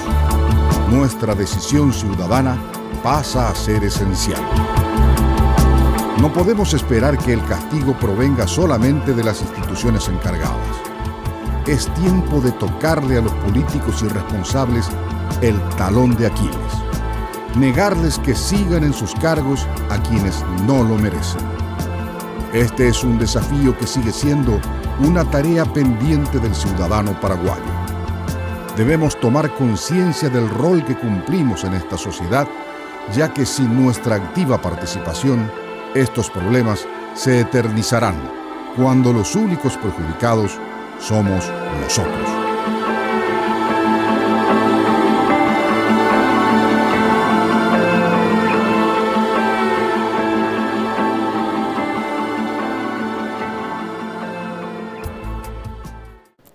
Nuestra decisión ciudadana pasa a ser esencial. No podemos esperar que el castigo provenga solamente de las instituciones encargadas. Es tiempo de tocarle a los políticos irresponsables el talón de Aquiles. Negarles que sigan en sus cargos a quienes no lo merecen. Este es un desafío que sigue siendo una tarea pendiente del ciudadano paraguayo. Debemos tomar conciencia del rol que cumplimos en esta sociedad, ya que sin nuestra activa participación, estos problemas se eternizarán cuando los únicos perjudicados somos nosotros.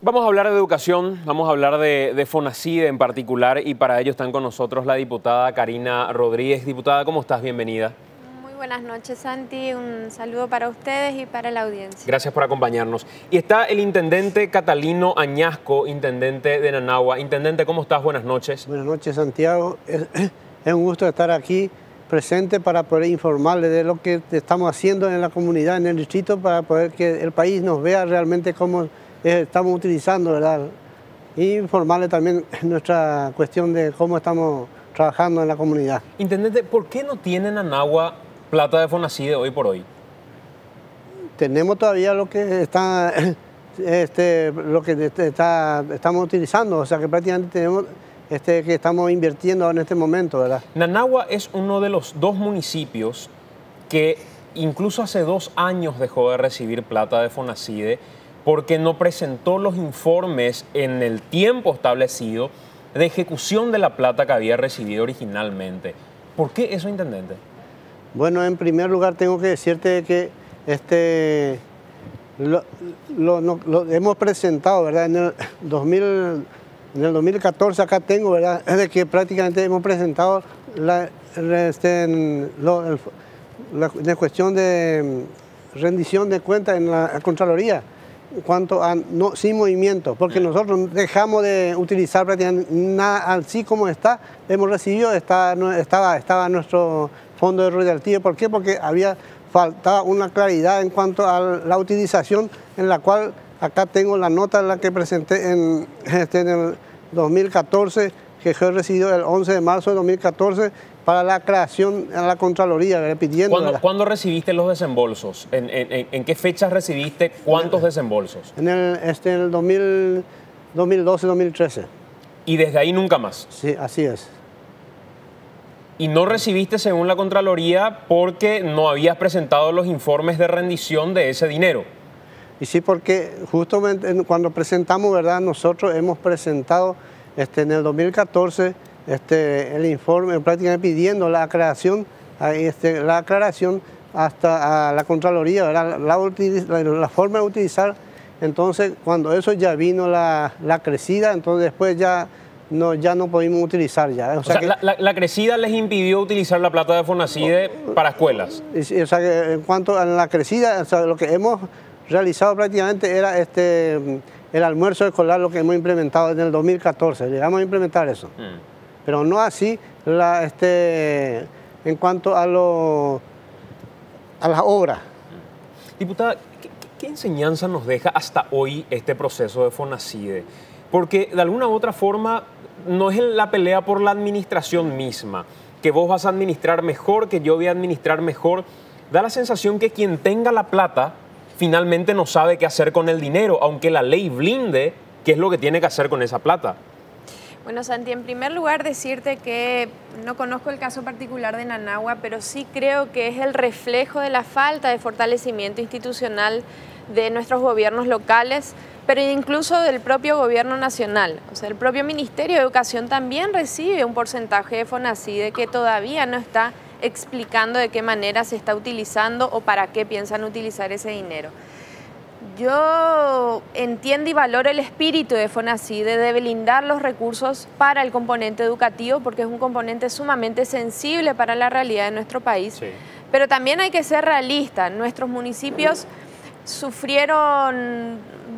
Vamos a hablar de educación, vamos a hablar de FONACIDE en particular y para ello están con nosotros la diputada Karina Rodríguez. Diputada, ¿cómo estás? Bienvenida. Muy buenas noches, Santi. Un saludo para ustedes y para la audiencia. Gracias por acompañarnos. Y está el intendente Catalino Añasco, intendente de Nanagua. Intendente, ¿cómo estás? Buenas noches. Buenas noches, Santiago. Es un gusto estar aquí presente para poder informarle de lo que estamos haciendo en la comunidad, en el distrito, para poder que el país nos vea realmente cómo estamos utilizando, ¿verdad? Y informarle también nuestra cuestión de cómo estamos trabajando en la comunidad. Intendente, ¿por qué no tiene Nanagua plata de FONACIDE hoy por hoy? Tenemos todavía lo que está, estamos utilizando, o sea que prácticamente tenemos que estamos invirtiendo en este momento, ¿verdad? Nanagua es uno de los 2 municipios que incluso hace 2 años dejó de recibir plata de FONACIDE porque no presentó los informes en el tiempo establecido de ejecución de la plata que había recibido originalmente. ¿Por qué eso, intendente? Bueno, en primer lugar tengo que decirte que lo hemos presentado, ¿verdad? En el 2014 acá tengo, ¿verdad? Es de que prácticamente hemos presentado la cuestión de rendición de cuentas en la Contraloría en cuanto a sin movimiento, porque nosotros dejamos de utilizar prácticamente nada así como está, hemos recibido, estaba nuestro fondo de royalties. ¿Por qué? Porque había faltado una claridad en cuanto a la utilización, en la cual acá tengo la nota en la que presenté en el 2014, que fue recibido el 11 de marzo de 2014 para la creación a la Contraloría, pidiendo... ¿Cuándo recibiste los desembolsos? ¿En qué fechas recibiste cuántos desembolsos? En el 2012-2013. Y desde ahí nunca más. Sí, así es. Y no recibiste, según la Contraloría, porque no habías presentado los informes de rendición de ese dinero. Y sí, porque justamente cuando presentamos, ¿verdad? Nosotros hemos presentado en el 2014 el informe prácticamente pidiendo la aclaración, hasta a la Contraloría, ¿verdad? La forma de utilizar. Entonces, cuando eso ya vino la crecida, entonces después ya no pudimos utilizar ya. O sea, la crecida les impidió utilizar la plata de Fonacide para escuelas. O sea, que en cuanto a la crecida, o sea, lo que hemos realizado prácticamente era el almuerzo escolar, lo que hemos implementado en el 2014. Llegamos a implementar eso. Pero no así en cuanto a las obras. Diputada, ¿qué enseñanza nos deja hasta hoy este proceso de Fonacide? Porque de alguna u otra forma no es la pelea por la administración misma, que vos vas a administrar mejor, que yo voy a administrar mejor. Da la sensación que quien tenga la plata finalmente no sabe qué hacer con el dinero, aunque la ley blinde qué es lo que tiene que hacer con esa plata. Bueno, Santi, en primer lugar decirte que no conozco el caso particular de Nanagua, pero sí creo que es el reflejo de la falta de fortalecimiento institucional de nuestros gobiernos locales, pero incluso del propio gobierno nacional. O sea, el propio Ministerio de Educación también recibe un porcentaje de Fonacide que todavía no está explicando de qué manera se está utilizando o para qué piensan utilizar ese dinero. Yo entiendo y valoro el espíritu de Fonacide de blindar los recursos para el componente educativo, porque es un componente sumamente sensible para la realidad de nuestro país. Sí. Pero también hay que ser realistas. Nuestros municipios sufrieron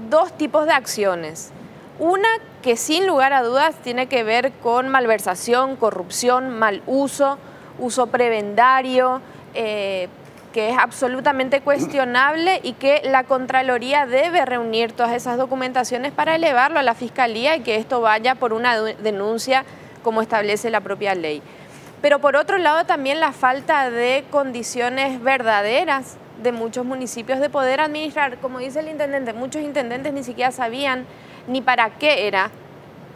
dos tipos de acciones. Una que sin lugar a dudas tiene que ver con malversación, corrupción, mal uso, uso prebendario, que es absolutamente cuestionable y que la Contraloría debe reunir todas esas documentaciones para elevarlo a la Fiscalía y que esto vaya por una denuncia como establece la propia ley. Pero por otro lado también la falta de condiciones verdaderas de muchos municipios de poder administrar. Como dice el intendente, muchos intendentes ni siquiera sabían ni para qué era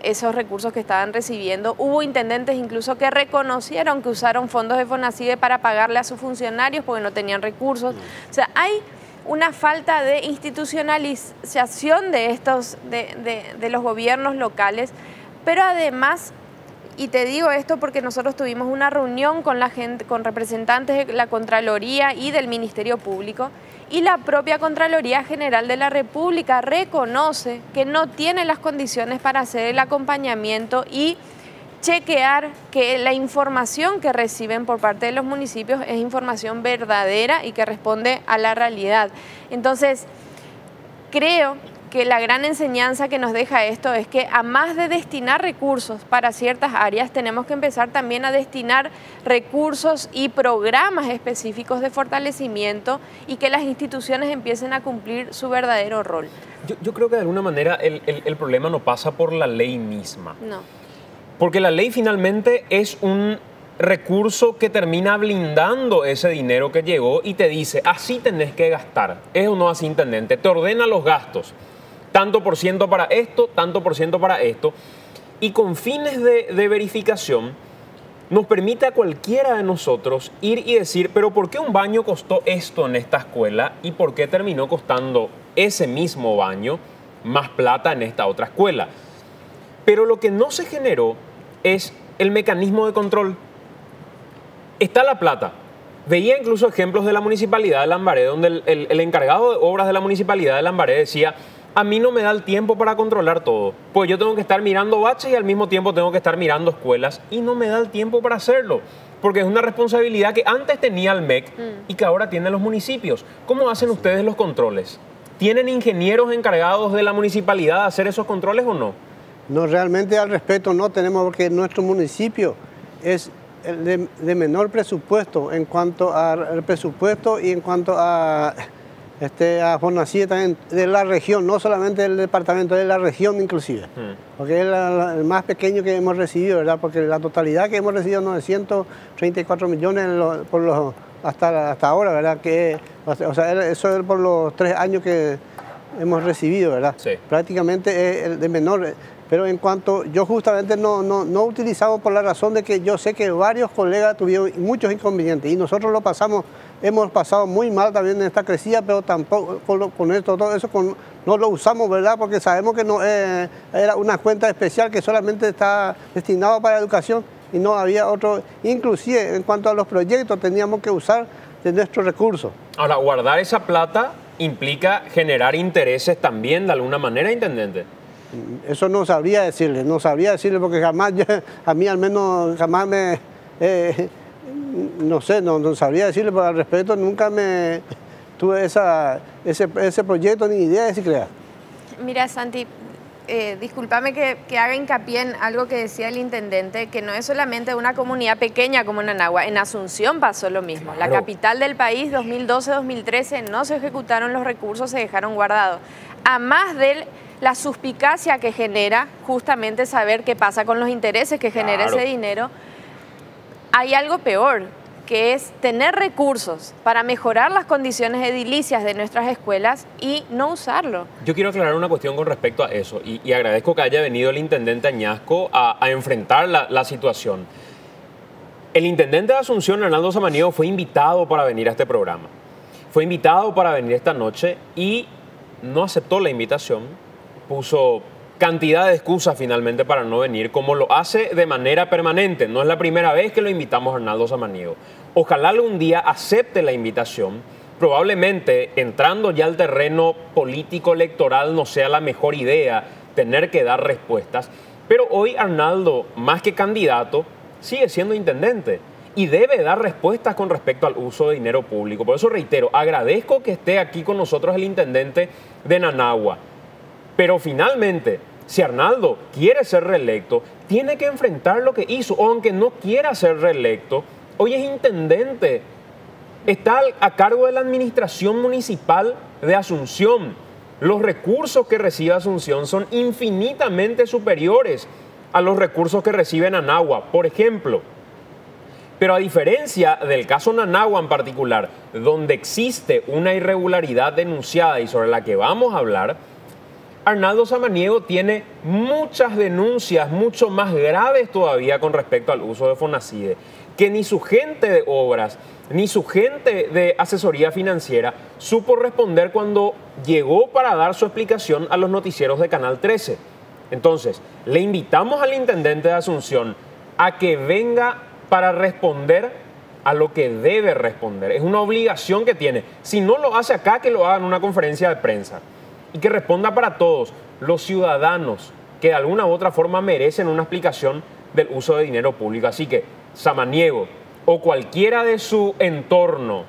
esos recursos que estaban recibiendo. Hubo intendentes incluso que reconocieron que usaron fondos de Fonacide para pagarle a sus funcionarios porque no tenían recursos. O sea, hay una falta de institucionalización de los gobiernos locales, pero además, y te digo esto porque nosotros tuvimos una reunión con la gente, con representantes de la Contraloría y del Ministerio Público, y la propia Contraloría General de la República reconoce que no tiene las condiciones para hacer el acompañamiento y chequear que la información que reciben por parte de los municipios es información verdadera y que responde a la realidad. Entonces, creo que la gran enseñanza que nos deja esto es que a más de destinar recursos para ciertas áreas, tenemos que empezar también a destinar recursos y programas específicos de fortalecimiento y que las instituciones empiecen a cumplir su verdadero rol. Yo creo que de alguna manera el problema no pasa por la ley misma. No. Porque la ley finalmente es un recurso que termina blindando ese dinero que llegó y te dice, así tenés que gastar. ¿Es o no así, intendente? Te ordena los gastos. Tanto por ciento para esto, tanto por ciento para esto. Y con fines de verificación, nos permite a cualquiera de nosotros ir y decir, pero ¿por qué un baño costó esto en esta escuela y por qué terminó costando ese mismo baño más plata en esta otra escuela? Pero lo que no se generó es el mecanismo de control. Está la plata. Veía incluso ejemplos de la Municipalidad de Lambaré, donde el encargado de obras de la Municipalidad de Lambaré decía, a mí no me da el tiempo para controlar todo, pues yo tengo que estar mirando baches y al mismo tiempo tengo que estar mirando escuelas y no me da el tiempo para hacerlo, porque es una responsabilidad que antes tenía el MEC y que ahora tienen los municipios. ¿Cómo hacen ustedes los controles? ¿Tienen ingenieros encargados de la municipalidad de hacer esos controles o no? No, realmente al respecto no tenemos, porque nuestro municipio es de menor presupuesto en cuanto al presupuesto y en cuanto a Fonacide también de la región, no solamente del departamento, de la región inclusive, porque es el más pequeño que hemos recibido, ¿verdad? Porque la totalidad que hemos recibido 934 millones hasta ahora, ¿verdad? O sea, eso es por los 3 años que hemos recibido, ¿verdad? Sí. Prácticamente es el de menor. Pero en cuanto, yo justamente no utilizamos por la razón de que yo sé que varios colegas tuvieron muchos inconvenientes y nosotros hemos pasado muy mal también en esta crecida, pero tampoco con esto, todo eso no lo usamos, ¿verdad? Porque sabemos que no era una cuenta especial que solamente está destinada para educación y no había otro. Inclusive en cuanto a los proyectos teníamos que usar de nuestros recursos. Ahora, guardar esa plata implica generar intereses también de alguna manera, intendente. Eso no sabría decirle porque jamás, a mí al menos jamás me, no sé, no sabría decirle, pero al respecto nunca me tuve ese proyecto ni idea de si crear. Mira, Santi, discúlpame que haga hincapié en algo que decía el intendente, que no es solamente una comunidad pequeña como Nanagua. En Asunción pasó lo mismo. Claro. La capital del país, 2012-2013, no se ejecutaron los recursos, se dejaron guardados. A más de la suspicacia que genera justamente saber qué pasa con los intereses que genera ese dinero, hay algo peor, que es tener recursos para mejorar las condiciones edilicias de nuestras escuelas y no usarlo. Yo quiero aclarar una cuestión con respecto a eso y agradezco que haya venido el intendente Añasco a enfrentar la situación. El intendente de Asunción, Arnaldo Samaniego, fue invitado para venir a este programa. Fue invitado para venir esta noche y no aceptó la invitación. Puso cantidad de excusas finalmente para no venir, como lo hace de manera permanente. No es la primera vez que lo invitamos a Arnaldo Samaniego. Ojalá algún día acepte la invitación. Probablemente, entrando ya al terreno político electoral, no sea la mejor idea tener que dar respuestas. Pero hoy Arnaldo, más que candidato, sigue siendo intendente y debe dar respuestas con respecto al uso de dinero público. Por eso reitero, agradezco que esté aquí con nosotros el intendente de Nanagua. Pero finalmente, si Arnaldo quiere ser reelecto, tiene que enfrentar lo que hizo. O aunque no quiera ser reelecto, hoy es intendente. Está a cargo de la administración municipal de Asunción. Los recursos que recibe Asunción son infinitamente superiores a los recursos que recibe Nanagua, por ejemplo. Pero a diferencia del caso Nanagua en particular, donde existe una irregularidad denunciada y sobre la que vamos a hablar, Arnaldo Samaniego tiene muchas denuncias, mucho más graves todavía con respecto al uso de Fonacide, que ni su gente de obras, ni su gente de asesoría financiera supo responder cuando llegó para dar su explicación a los noticieros de Canal 13. Entonces, le invitamos al intendente de Asunción a que venga para responder a lo que debe responder. Es una obligación que tiene. Si no lo hace acá, que lo haga en una conferencia de prensa. Y que responda para todos los ciudadanos que de alguna u otra forma merecen una explicación del uso de dinero público. Así que Samaniego o cualquiera de su entorno,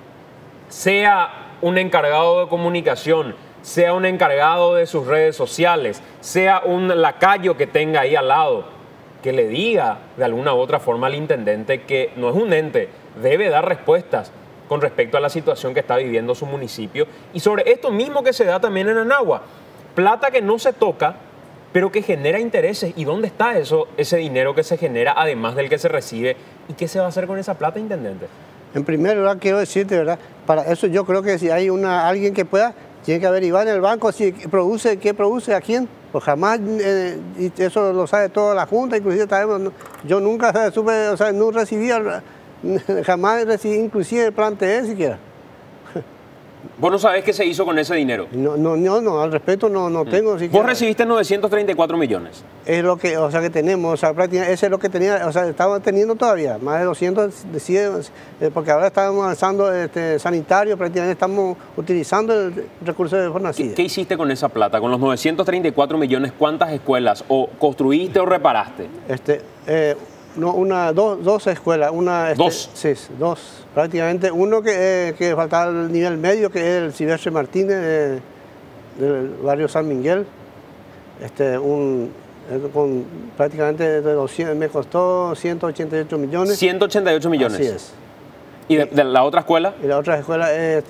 sea un encargado de comunicación, sea un encargado de sus redes sociales, sea un lacayo que tenga ahí al lado, que le diga de alguna u otra forma al intendente que no es un ente, debe dar respuestas con respecto a la situación que está viviendo su municipio y sobre esto mismo que se da también en Nanagua. Plata que no se toca, pero que genera intereses. ¿Y dónde está ese dinero que se genera, además del que se recibe? ¿Y qué se va a hacer con esa plata, intendente? En primer lugar, quiero decirte, ¿verdad? Para eso yo creo que si hay alguien que pueda, tiene que averiguar en el banco si produce, qué produce, a quién. Pues jamás, y eso lo sabe toda la Junta, inclusive yo nunca supe, o sea, no recibía... Jamás recibí inclusive el plan TE siquiera. ¿Vos no sabés qué se hizo con ese dinero? No, al respecto no tengo siquiera. Vos recibiste 934 millones. Es lo que, o sea, que tenemos, o sea, prácticamente ese es lo que tenía, o sea, estamos teniendo todavía, más de 200, porque ahora estamos avanzando sanitario, prácticamente estamos utilizando el recurso de Fonacide. ¿Qué hiciste con esa plata? Con los 934 millones, ¿cuántas escuelas o construiste o reparaste? Dos escuelas. ¿Dos? Sí, dos. Prácticamente uno que faltaba el nivel medio, que es el Silvestre Martínez del barrio San Miguel. Con prácticamente de 200, me costó 188 millones. 188 millones. Así es. ¿Y de la otra escuela? Y la otra escuela es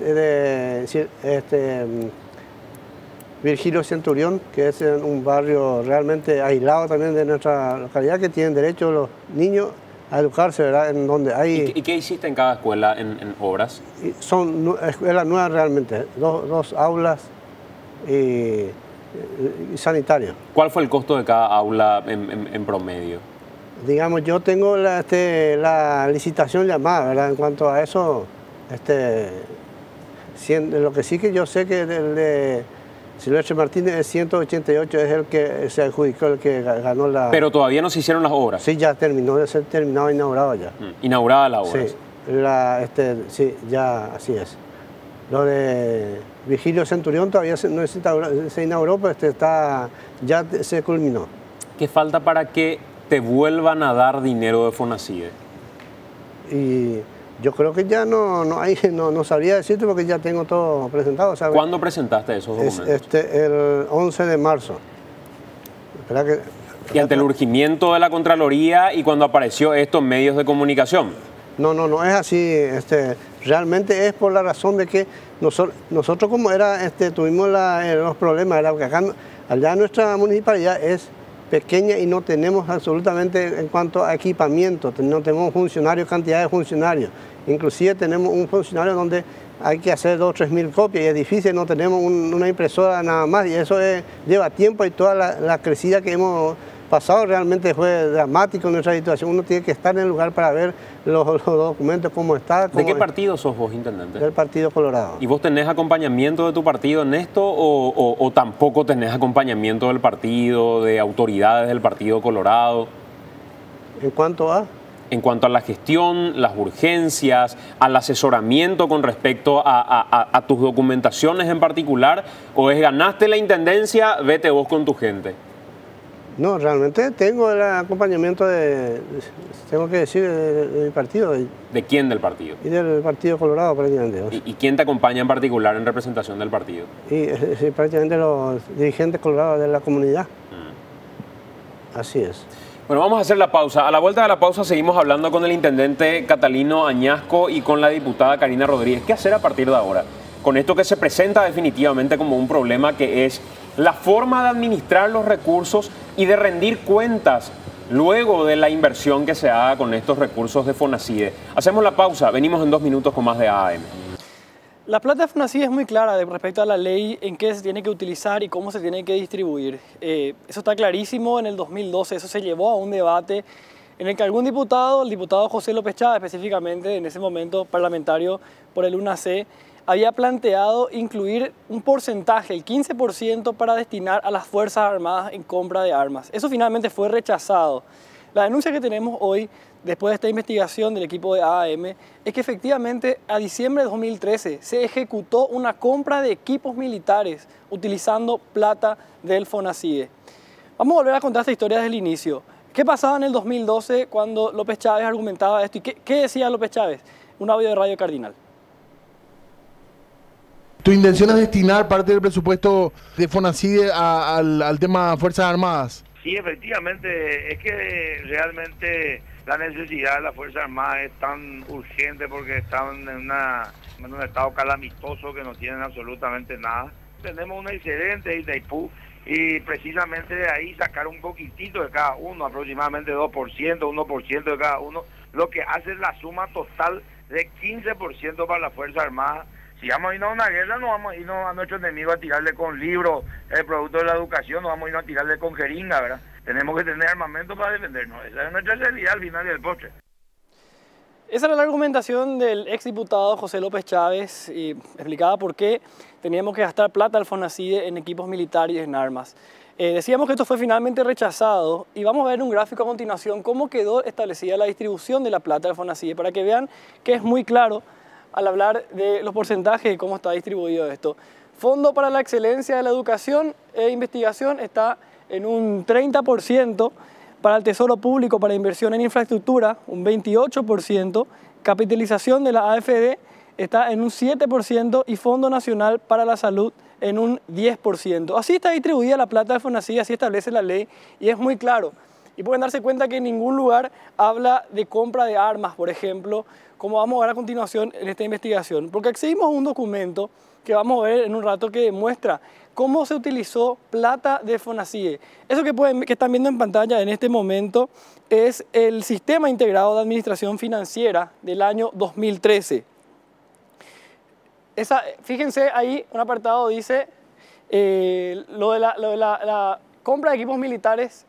Virgilio Centurión, que es un barrio realmente aislado también de nuestra localidad, que tienen derecho los niños a educarse, ¿verdad? En donde hay... ¿Y qué hiciste en cada escuela en obras? Son escuelas nuevas realmente, dos aulas y sanitario. ¿Cuál fue el costo de cada aula en promedio? Digamos, yo tengo la licitación llamada, ¿verdad? En cuanto a eso, lo que sí que yo sé que el de Silvestre Martínez, el 188 es el que se adjudicó, el que ganó la... Pero todavía no se hicieron las obras. Sí, ya terminó de ser terminado, inaugurado ya. Inaugurada la obra. Sí, sí, ya así es. Lo de Vigilio Centurión todavía se inauguró, pero ya se culminó. ¿Qué falta para que te vuelvan a dar dinero de Fonacide? Y yo creo que ya no sabría decirte porque ya tengo todo presentado. ¿Sabes? ¿Cuándo presentaste esos documentos? El 11 de marzo. Y ante el urgimiento de la Contraloría y cuando apareció esto en medios de comunicación. No es así. Realmente es por la razón de que nosotros como tuvimos los problemas, porque allá nuestra municipalidad es pequeña y no tenemos absolutamente en cuanto a equipamiento, no tenemos funcionarios, cantidad de funcionarios. Inclusive tenemos un funcionario donde hay que hacer 2.000 o 3.000 copias y es difícil, no tenemos una impresora nada más y eso lleva tiempo y toda la crecida que hemos pasado realmente fue dramático en nuestra situación. Uno tiene que estar en el lugar para ver los documentos, cómo está. ¿De qué partido sos vos, intendente? Del Partido Colorado. ¿Y vos tenés acompañamiento de tu partido en esto o tampoco tenés acompañamiento del partido, de autoridades del Partido Colorado? ¿En cuanto a? En cuanto a la gestión, las urgencias, al asesoramiento con respecto a tus documentaciones en particular, o es ganaste la intendencia, vete vos con tu gente. No, realmente tengo el acompañamiento tengo que decir, de mi partido. ¿De quién del partido? Y del Partido Colorado prácticamente. ¿Y quién te acompaña en particular en representación del partido? Y prácticamente los dirigentes colorados de la comunidad. Así es. Bueno, vamos a hacer la pausa. A la vuelta de la pausa seguimos hablando con el intendente Catalino Añasco y con la diputada Karina Rodríguez. ¿Qué hacer a partir de ahora? Con esto que se presenta definitivamente como un problema que es la forma de administrar los recursos y de rendir cuentas luego de la inversión que se haga con estos recursos de Fonacide. Hacemos la pausa, venimos en 2 minutos con más de AAM. La plata de Fonacide es muy clara respecto a la ley en qué se tiene que utilizar y cómo se tiene que distribuir. Eso está clarísimo en el 2012, eso se llevó a un debate en el que algún diputado, el diputado José López Chávez específicamente, en ese momento parlamentario por el UNAC, había planteado incluir un porcentaje, el 15%, para destinar a las Fuerzas Armadas en compra de armas. Eso finalmente fue rechazado. La denuncia que tenemos hoy, después de esta investigación del equipo de AAM, es que efectivamente a diciembre de 2013 se ejecutó una compra de equipos militares utilizando plata del Fonacide. Vamos a volver a contar esta historia desde el inicio. ¿Qué pasaba en el 2012 cuando López Chávez argumentaba esto? ¿Y qué decía López Chávez? Un audio de Radio Cardinal. ¿Tu intención es destinar parte del presupuesto de Fonacide al tema Fuerzas Armadas? Sí, efectivamente, es que realmente la necesidad de las Fuerzas Armadas es tan urgente porque están en un estado calamitoso que no tienen absolutamente nada. Tenemos un excedente de Itaipú y precisamente de ahí sacar un poquitito de cada uno, aproximadamente 2%, 1% de cada uno, lo que hace la suma total de 15% para las Fuerzas Armadas. Si vamos a irnos a una guerra, no vamos a irnos a nuestro enemigo a tirarle con libros, el producto de la educación, no vamos a irnos a tirarle con jeringa, ¿verdad? Tenemos que tener armamento para defendernos. Esa es nuestra realidad al final del postre. Esa era la argumentación del exdiputado José López Chávez y explicaba por qué teníamos que gastar plata al Fonacide en equipos militares y en armas. Decíamos que esto fue finalmente rechazado y vamos a ver en un gráfico a continuación cómo quedó establecida la distribución de la plata del Fonacide para que vean que es muy claro al hablar de los porcentajes y cómo está distribuido esto. Fondo para la Excelencia de la Educación e Investigación está en un 30%, para el Tesoro Público para inversión en infraestructura un 28%, capitalización de la AFD está en un 7% y Fondo Nacional para la Salud en un 10%. Así está distribuida la plata del Fonacide, así establece la ley y es muy claro. Y pueden darse cuenta que en ningún lugar habla de compra de armas, por ejemplo, como vamos a ver a continuación en esta investigación. Porque accedimos a un documento que vamos a ver en un rato que demuestra cómo se utilizó plata de Fonacide. Eso que están viendo en pantalla en este momento es el Sistema Integrado de Administración Financiera del año 2013. Fíjense ahí, un apartado dice lo de la compra de equipos militares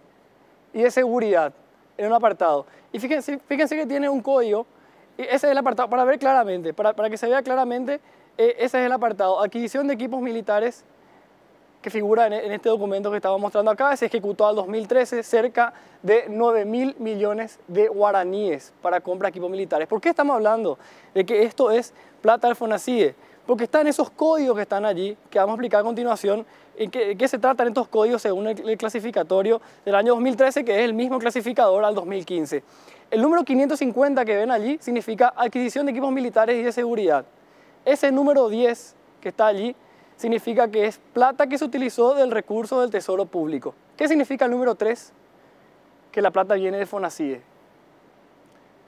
y de seguridad en un apartado. Y fíjense que tiene un código, y ese es el apartado, para ver claramente, para que se vea claramente, ese es el apartado. Adquisición de equipos militares que figura en este documento que estaba mostrando acá. Se ejecutó al 2013 cerca de 9.000 millones de guaraníes para compra de equipos militares. ¿Por qué estamos hablando de que esto es plata del FONACIDE? Porque están esos códigos que están allí, que vamos a explicar a continuación, en qué se tratan estos códigos según el clasificatorio del año 2013, que es el mismo clasificador al 2015. El número 550 que ven allí significa adquisición de equipos militares y de seguridad. Ese número 10 que está allí significa que es plata que se utilizó del recurso del Tesoro Público. ¿Qué significa el número 3? Que la plata viene de FONACIDE,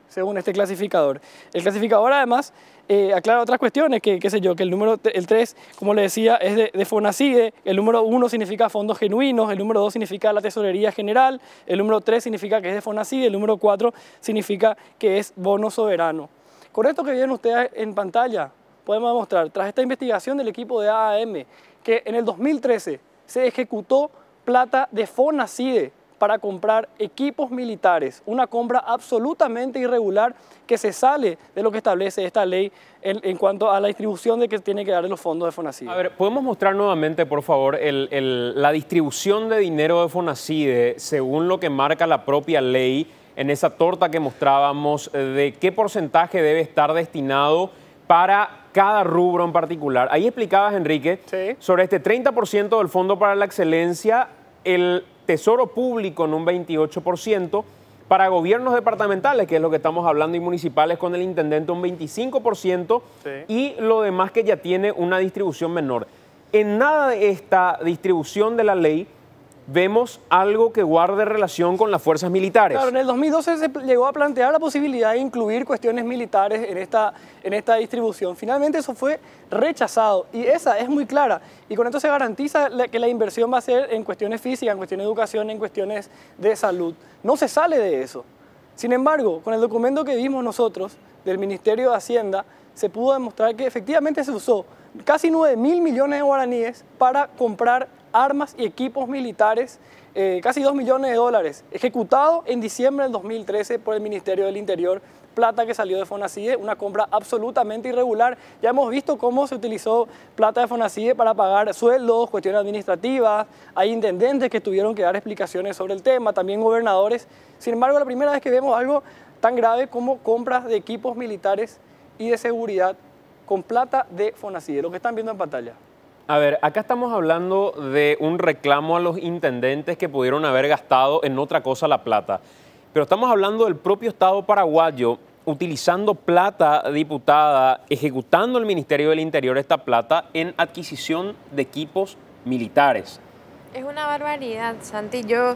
según este clasificador. El clasificador además aclara otras cuestiones, que el 3, como le decía, es de FONACIDE, el número 1 significa fondos genuinos, el número 2 significa la Tesorería General, el número 3 significa que es de FONACIDE, el número 4 significa que es bono soberano. Con esto que ven ustedes en pantalla, podemos demostrar, tras esta investigación del equipo de AAM, que en el 2013 se ejecutó plata de FONACIDE para comprar equipos militares, una compra absolutamente irregular que se sale de lo que establece esta ley en cuanto a la distribución de que tiene que dar los fondos de FONACIDE. A ver, ¿podemos mostrar nuevamente, por favor, la distribución de dinero de FONACIDE según lo que marca la propia ley en esa torta que mostrábamos, de qué porcentaje debe estar destinado para cada rubro en particular? Ahí explicabas, Enrique, sí, sobre este 30% del Fondo para la Excelencia, el Tesoro Público en un 28%, para gobiernos departamentales, que es lo que estamos hablando, y municipales con el intendente un 25%, sí, y lo demás que ya tiene una distribución menor. En nada de esta distribución de la ley vemos algo que guarde relación con las fuerzas militares. Claro, en el 2012 se llegó a plantear la posibilidad de incluir cuestiones militares en esta distribución. Finalmente eso fue rechazado y esa es muy clara. Y con esto se garantiza que la inversión va a ser en cuestiones físicas, en cuestiones de educación, en cuestiones de salud. No se sale de eso. Sin embargo, con el documento que vimos nosotros del Ministerio de Hacienda, se pudo demostrar que efectivamente se usó casi 9.000 millones de guaraníes para comprar armas y equipos militares, casi 2 millones de dólares, ejecutado en diciembre del 2013 por el Ministerio del Interior, plata que salió de FONACIDE, una compra absolutamente irregular. Ya hemos visto cómo se utilizó plata de FONACIDE para pagar sueldos, cuestiones administrativas, hay intendentes que tuvieron que dar explicaciones sobre el tema, también gobernadores. Sin embargo, la primera vez que vemos algo tan grave como compras de equipos militares y de seguridad con plata de FONACIDE, lo que están viendo en pantalla. A ver, acá estamos hablando de un reclamo a los intendentes que pudieron haber gastado en otra cosa la plata. Pero estamos hablando del propio Estado paraguayo utilizando plata diputada, ejecutando el Ministerio del Interior esta plata en adquisición de equipos militares. Es una barbaridad, Santi. Yo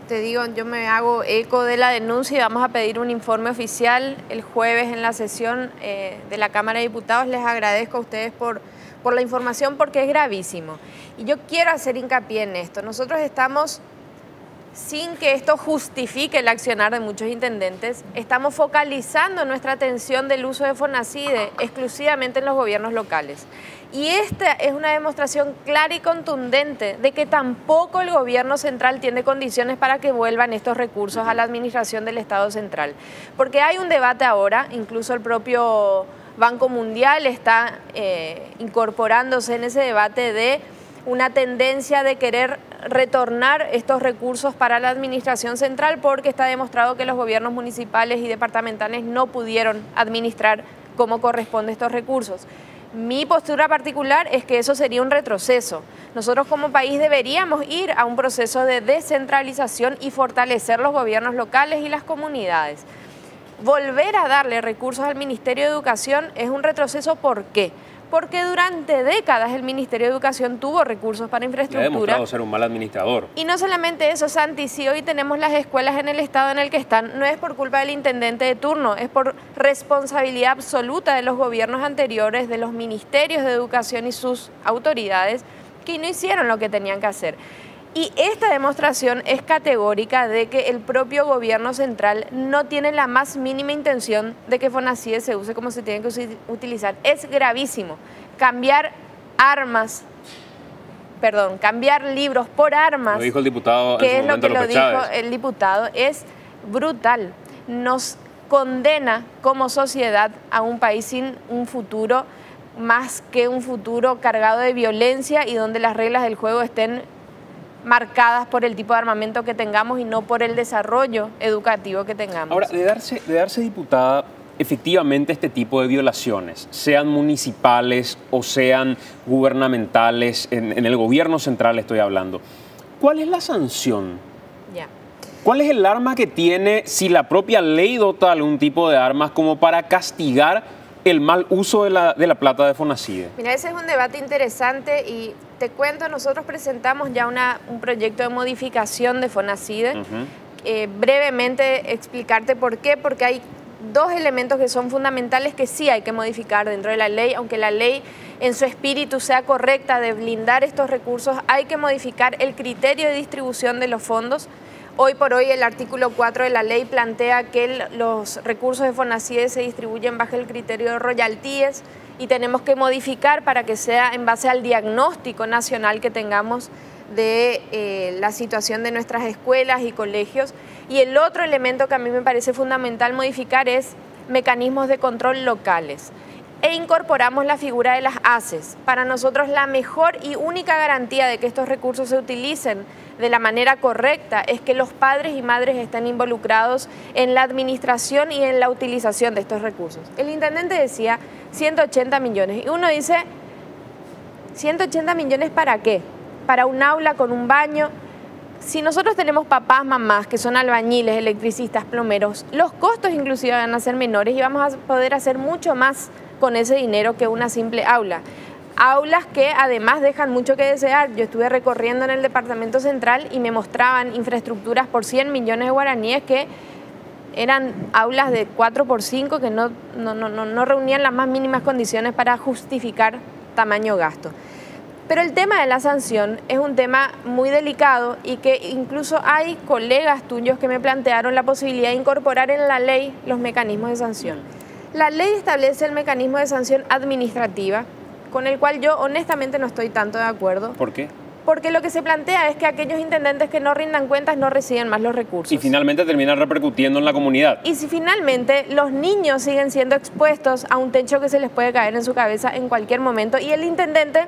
te digo, yo me hago eco de la denuncia y vamos a pedir un informe oficial el jueves en la sesión de la Cámara de Diputados. Les agradezco a ustedes por la información porque es gravísimo. Y yo quiero hacer hincapié en esto. Nosotros estamos, sin que esto justifique el accionar de muchos intendentes, estamos focalizando nuestra atención del uso de FONACIDE exclusivamente en los gobiernos locales. Y esta es una demostración clara y contundente de que tampoco el gobierno central tiene condiciones para que vuelvan estos recursos a la administración del Estado central. Porque hay un debate ahora, incluso el propio Banco Mundial está incorporándose en ese debate de una tendencia de querer retornar estos recursos para la administración central porque está demostrado que los gobiernos municipales y departamentales no pudieron administrar como corresponde estos recursos. Mi postura particular es que eso sería un retroceso. Nosotros como país deberíamos ir a un proceso de descentralización y fortalecer los gobiernos locales y las comunidades. Volver a darle recursos al Ministerio de Educación es un retroceso. ¿Por qué? Porque durante décadas el Ministerio de Educación tuvo recursos para infraestructura. Ha demostrado ser un mal administrador. Y no solamente eso, Santi, si hoy tenemos las escuelas en el estado en el que están, no es por culpa del intendente de turno, es por responsabilidad absoluta de los gobiernos anteriores, de los ministerios de educación y sus autoridades, que no hicieron lo que tenían que hacer. Y esta demostración es categórica de que el propio gobierno central no tiene la más mínima intención de que FONACIDE se use como se tiene que utilizar. Es gravísimo. Cambiar armas cambiar libros por armas, lo dijo el diputado, que es lo que lo dijo Chávez. el diputado, es brutal. Nos condena como sociedad a un país sin un futuro, más que un futuro cargado de violencia y donde las reglas del juego estén marcadas por el tipo de armamento que tengamos y no por el desarrollo educativo que tengamos. Ahora, de darse, diputada, efectivamente este tipo de violaciones, sean municipales o sean gubernamentales, en el gobierno central estoy hablando, ¿cuál es la sanción? Ya. ¿Cuál es el arma que tiene, si la propia ley dota algún tipo de armas, como para castigar el mal uso de la plata de Fonacide? Mira, ese es un debate interesante y te cuento, nosotros presentamos ya un proyecto de modificación de Fonacide. Brevemente explicarte por qué, porque hay dos elementos que son fundamentales que sí hay que modificar dentro de la ley, aunque la ley en su espíritu sea correcta de blindar estos recursos, hay que modificar el criterio de distribución de los fondos. Hoy por hoy el artículo 4 de la ley plantea que los recursos de Fonacide se distribuyen bajo el criterio de royalties y tenemos que modificar para que sea en base al diagnóstico nacional que tengamos de la situación de nuestras escuelas y colegios. Y el otro elemento que a mí me parece fundamental modificar es mecanismos de control locales. E incorporamos la figura de las ACES. Para nosotros la mejor y única garantía de que estos recursos se utilicen de la manera correcta es que los padres y madres estén involucrados en la administración y en la utilización de estos recursos. El intendente decía 180 millones y uno dice, ¿180 millones para qué? Para un aula con un baño. Si nosotros tenemos papás, mamás que son albañiles, electricistas, plomeros, los costos inclusive van a ser menores y vamos a poder hacer mucho más con ese dinero que una simple aula. Aulas que además dejan mucho que desear. Yo estuve recorriendo en el departamento central y me mostraban infraestructuras por 100 millones de guaraníes que eran aulas de 4x5 que no reunían las más mínimas condiciones para justificar tamaño gasto. Pero el tema de la sanción es un tema muy delicado y que incluso hay colegas tuyos que me plantearon la posibilidad de incorporar en la ley los mecanismos de sanción. La ley establece el mecanismo de sanción administrativa, con el cual yo honestamente no estoy tanto de acuerdo. ¿Por qué? Porque lo que se plantea es que aquellos intendentes que no rindan cuentas no reciben más los recursos. Y finalmente terminan repercutiendo en la comunidad. Y si finalmente los niños siguen siendo expuestos a un techo que se les puede caer en su cabeza en cualquier momento y el intendente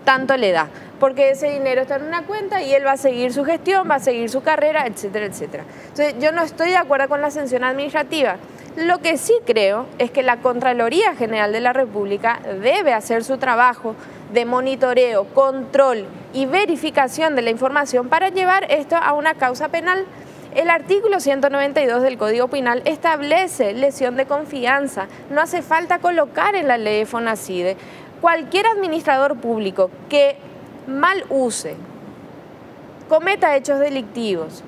tanto le da, porque ese dinero está en una cuenta y él va a seguir su gestión, va a seguir su carrera, etcétera, etcétera. Entonces yo no estoy de acuerdo con la sanción administrativa. Lo que sí creo es que la Contraloría General de la República debe hacer su trabajo de monitoreo, control y verificación de la información para llevar esto a una causa penal. El artículo 192 del Código Penal establece lesión de confianza. No hace falta colocar en la ley de Fonacide. Cualquier administrador público que mal use, cometa hechos delictivos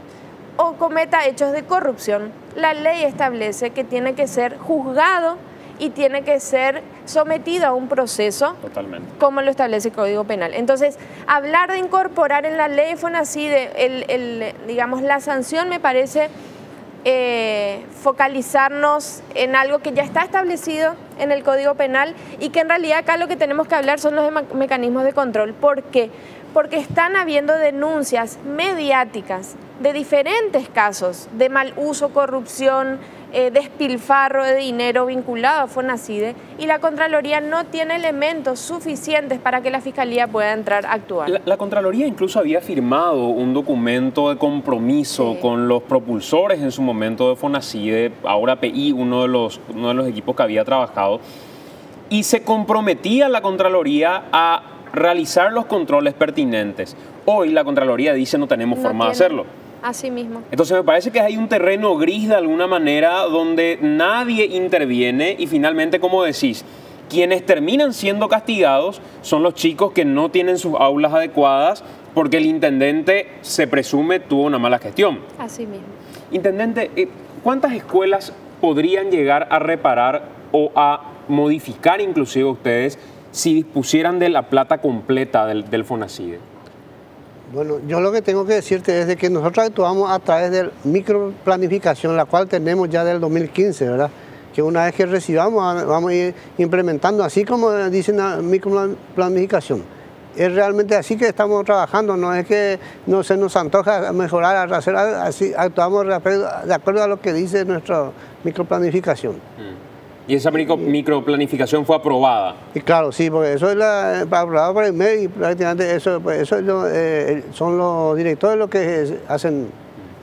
o cometa hechos de corrupción, la ley establece que tiene que ser juzgado y tiene que ser sometido a un proceso. Totalmente. Como lo establece el Código Penal. Entonces, hablar de incorporar en la ley Fonacide digamos, la sanción me parece focalizarnos en algo que ya está establecido en el Código Penal y que en realidad acá lo que tenemos que hablar son los mecanismos de control. ¿Por qué? Porque están habiendo denuncias mediáticas de diferentes casos de mal uso, corrupción, despilfarro de dinero vinculado a Fonacide y la Contraloría no tiene elementos suficientes para que la Fiscalía pueda entrar a actuar. La Contraloría incluso había firmado un documento de compromiso con los propulsores en su momento de Fonacide, ahora PI, uno de los equipos que había trabajado, y se comprometía la Contraloría a realizar los controles pertinentes. Hoy la Contraloría dice no tenemos forma de hacerlo. Así mismo. Entonces me parece que hay un terreno gris de alguna manera donde nadie interviene y finalmente, como decís, quienes terminan siendo castigados son los chicos que no tienen sus aulas adecuadas porque el intendente, se presume, tuvo una mala gestión. Así mismo. Intendente, ¿cuántas escuelas podrían llegar a reparar o a modificar inclusive ustedes si dispusieran de la plata completa del Fonacide? Bueno, yo lo que tengo que decirte es de que nosotros actuamos a través de microplanificación, la cual tenemos ya del 2015, ¿verdad? Que una vez que recibamos vamos a ir implementando, así como dicen la microplanificación. es realmente así que estamos trabajando, no es que no se nos antoja mejorar, hacer así, actuamos de acuerdo a lo que dice nuestra microplanificación. ¿Y esa microplanificación fue aprobada? Y claro, sí, porque eso es aprobado por el MED y prácticamente eso son los directores los que hacen.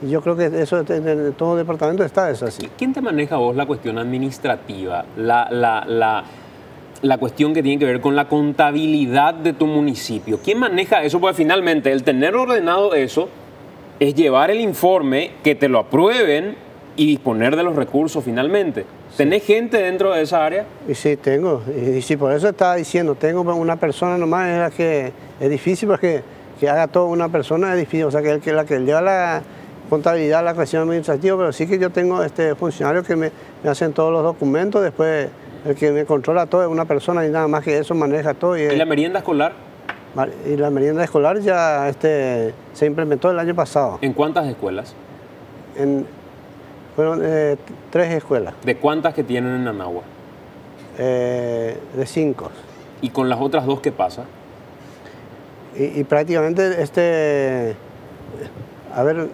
Y yo creo que eso en todo departamento está eso así. ¿Quién te maneja vos la cuestión administrativa? La cuestión que tiene que ver con la contabilidad de tu municipio. ¿Quién maneja eso? Porque finalmente el tener ordenado eso es llevar el informe, que te lo aprueben y disponer de los recursos finalmente. ¿Tenés gente dentro de esa área? Y sí, tengo. Y sí, por eso estaba diciendo, tengo una persona nomás, es la que es difícil porque que haga todo una persona es difícil. O sea, que la que lleva la contabilidad, la cuestión administrativa, pero sí que yo tengo funcionarios que me hacen todos los documentos, después el que me controla todo es una persona y nada más que eso maneja todo. ¿Y la merienda escolar? Y la merienda escolar ya se implementó el año pasado. ¿En cuántas escuelas? Fueron 3 escuelas. ¿De cuántas que tienen en Nanagua? De 5. ¿Y con las otras 2 qué pasa? Y prácticamente, a ver,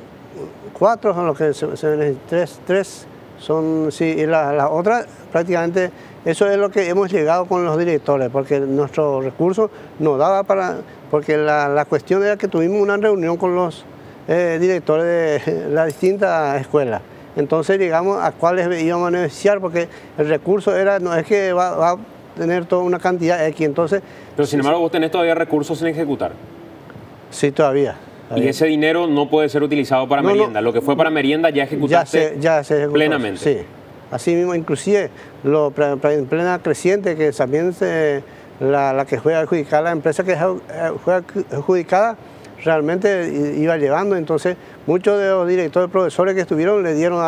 4 son los que se ven, 3 son, sí, y las otras prácticamente, eso es lo que hemos llegado con los directores, porque nuestro recurso nos daba porque la cuestión era que tuvimos una reunión con los directores de las distintas escuelas. Entonces llegamos a cuáles íbamos a beneficiar, porque el recurso no es que va a tener toda una cantidad X, entonces... Pero sin embargo, ¿vos tenés todavía recursos sin ejecutar? Sí, todavía. Y ese dinero no puede ser utilizado para merienda. Lo que fue para merienda ya ejecutaste ya se ejecutó, plenamente. Sí. Así mismo, inclusive, en plena creciente, que también la que fue adjudicada, la empresa que fue adjudicada, realmente iba llevando. Entonces, muchos de los directores profesores que estuvieron le dieron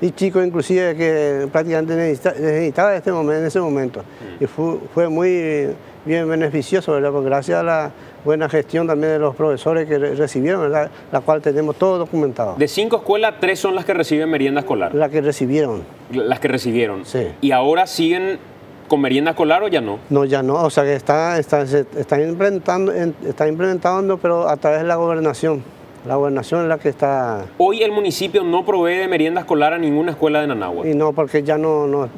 y chicos inclusive que prácticamente necesitaba en ese momento. Y fue muy bien beneficioso, ¿verdad? Porque gracias a la buena gestión también de los profesores que recibieron, ¿verdad? La cual tenemos todo documentado. De 5 escuelas, 3 son las que reciben merienda escolar. Las que recibieron. Las que recibieron. Sí. ¿Y ahora siguen con merienda escolar o ya no? No, ya no. O sea que se está implementando, pero a través de la gobernación. La gobernación es la que está... Hoy el municipio no provee de merienda escolar a ninguna escuela de Nanagua. Y no, porque ya no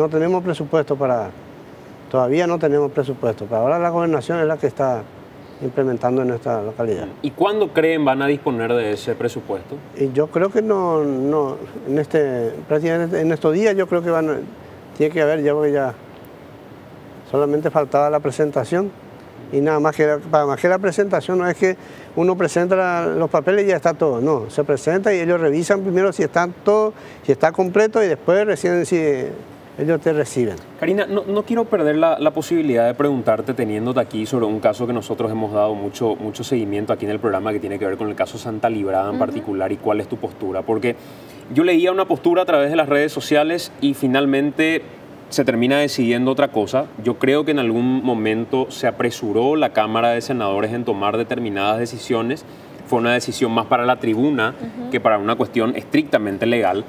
tenemos presupuesto para... Todavía no tenemos presupuesto, pero ahora la gobernación es la que está implementando en nuestra localidad. ¿Y cuándo creen van a disponer de ese presupuesto? Y yo creo que prácticamente en estos días yo creo que tiene que haber, ya porque ya solamente faltaba la presentación y nada más más que la presentación no es que uno presenta los papeles y ya está todo, no, se presenta y ellos revisan primero si está todo, si está completo y después recién si ellos te reciben. Karina, no quiero perder la posibilidad de preguntarte, teniéndote aquí, sobre un caso que nosotros hemos dado mucho seguimiento aquí en el programa, que tiene que ver con el caso Santa Librada en particular, y cuál es tu postura. Porque yo leía una postura a través de las redes sociales y finalmente se termina decidiendo otra cosa. Yo creo que en algún momento se apresuró la Cámara de Senadores en tomar determinadas decisiones. Fue una decisión más para la tribuna que para una cuestión estrictamente legal.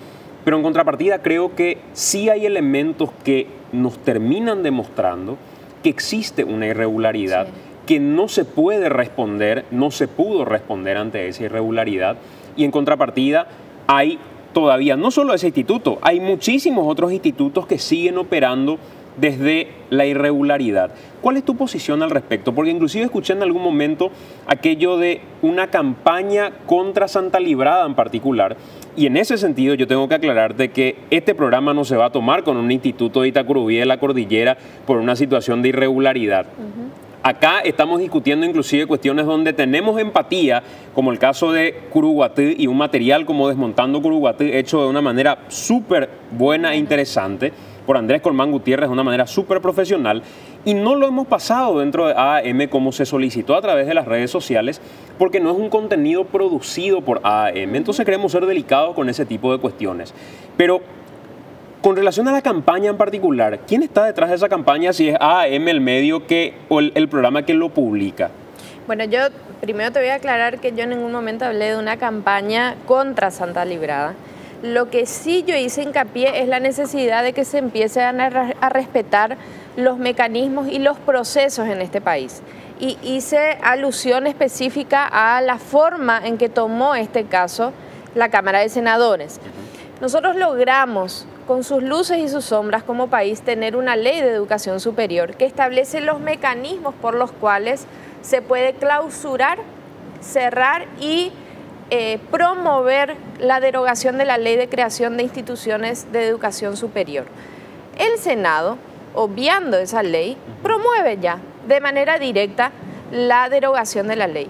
Pero en contrapartida creo que sí hay elementos que nos terminan demostrando que existe una irregularidad, que no se puede responder, no se pudo responder ante esa irregularidad. Y en contrapartida hay todavía no solo ese instituto, hay muchísimos otros institutos que siguen operando desde la irregularidad. ¿Cuál es tu posición al respecto? Porque inclusive escuché en algún momento aquello de una campaña contra Santa Librada en particular, y en ese sentido yo tengo que aclararte que este programa no se va a tomar con un instituto de Itacurubí de la Cordillera por una situación de irregularidad. Acá estamos discutiendo inclusive cuestiones donde tenemos empatía, como el caso de Curuguatí y un material como Desmontando Curuguatí, hecho de una manera súper buena e interesante por Andrés Colmán Gutiérrez, de una manera súper profesional, y no lo hemos pasado dentro de AAM como se solicitó a través de las redes sociales, porque no es un contenido producido por AAM. Entonces queremos ser delicados con ese tipo de cuestiones. Pero con relación a la campaña en particular, ¿quién está detrás de esa campaña, si es AAM el medio o el programa que lo publica? Bueno, yo primero te voy a aclarar que yo en ningún momento hablé de una campaña contra Santa Librada. Lo que sí yo hice hincapié es la necesidad de que se empiecen a respetar los mecanismos y los procesos en este país. y hice alusión específica a la forma en que tomó este caso la Cámara de Senadores. Nosotros logramos, con sus luces y sus sombras como país, tener una ley de educación superior que establece los mecanismos por los cuales se puede clausurar, cerrar y promover la derogación de la ley de creación de instituciones de educación superior. El Senado, obviando esa ley, promueve ya de manera directa la derogación de la ley.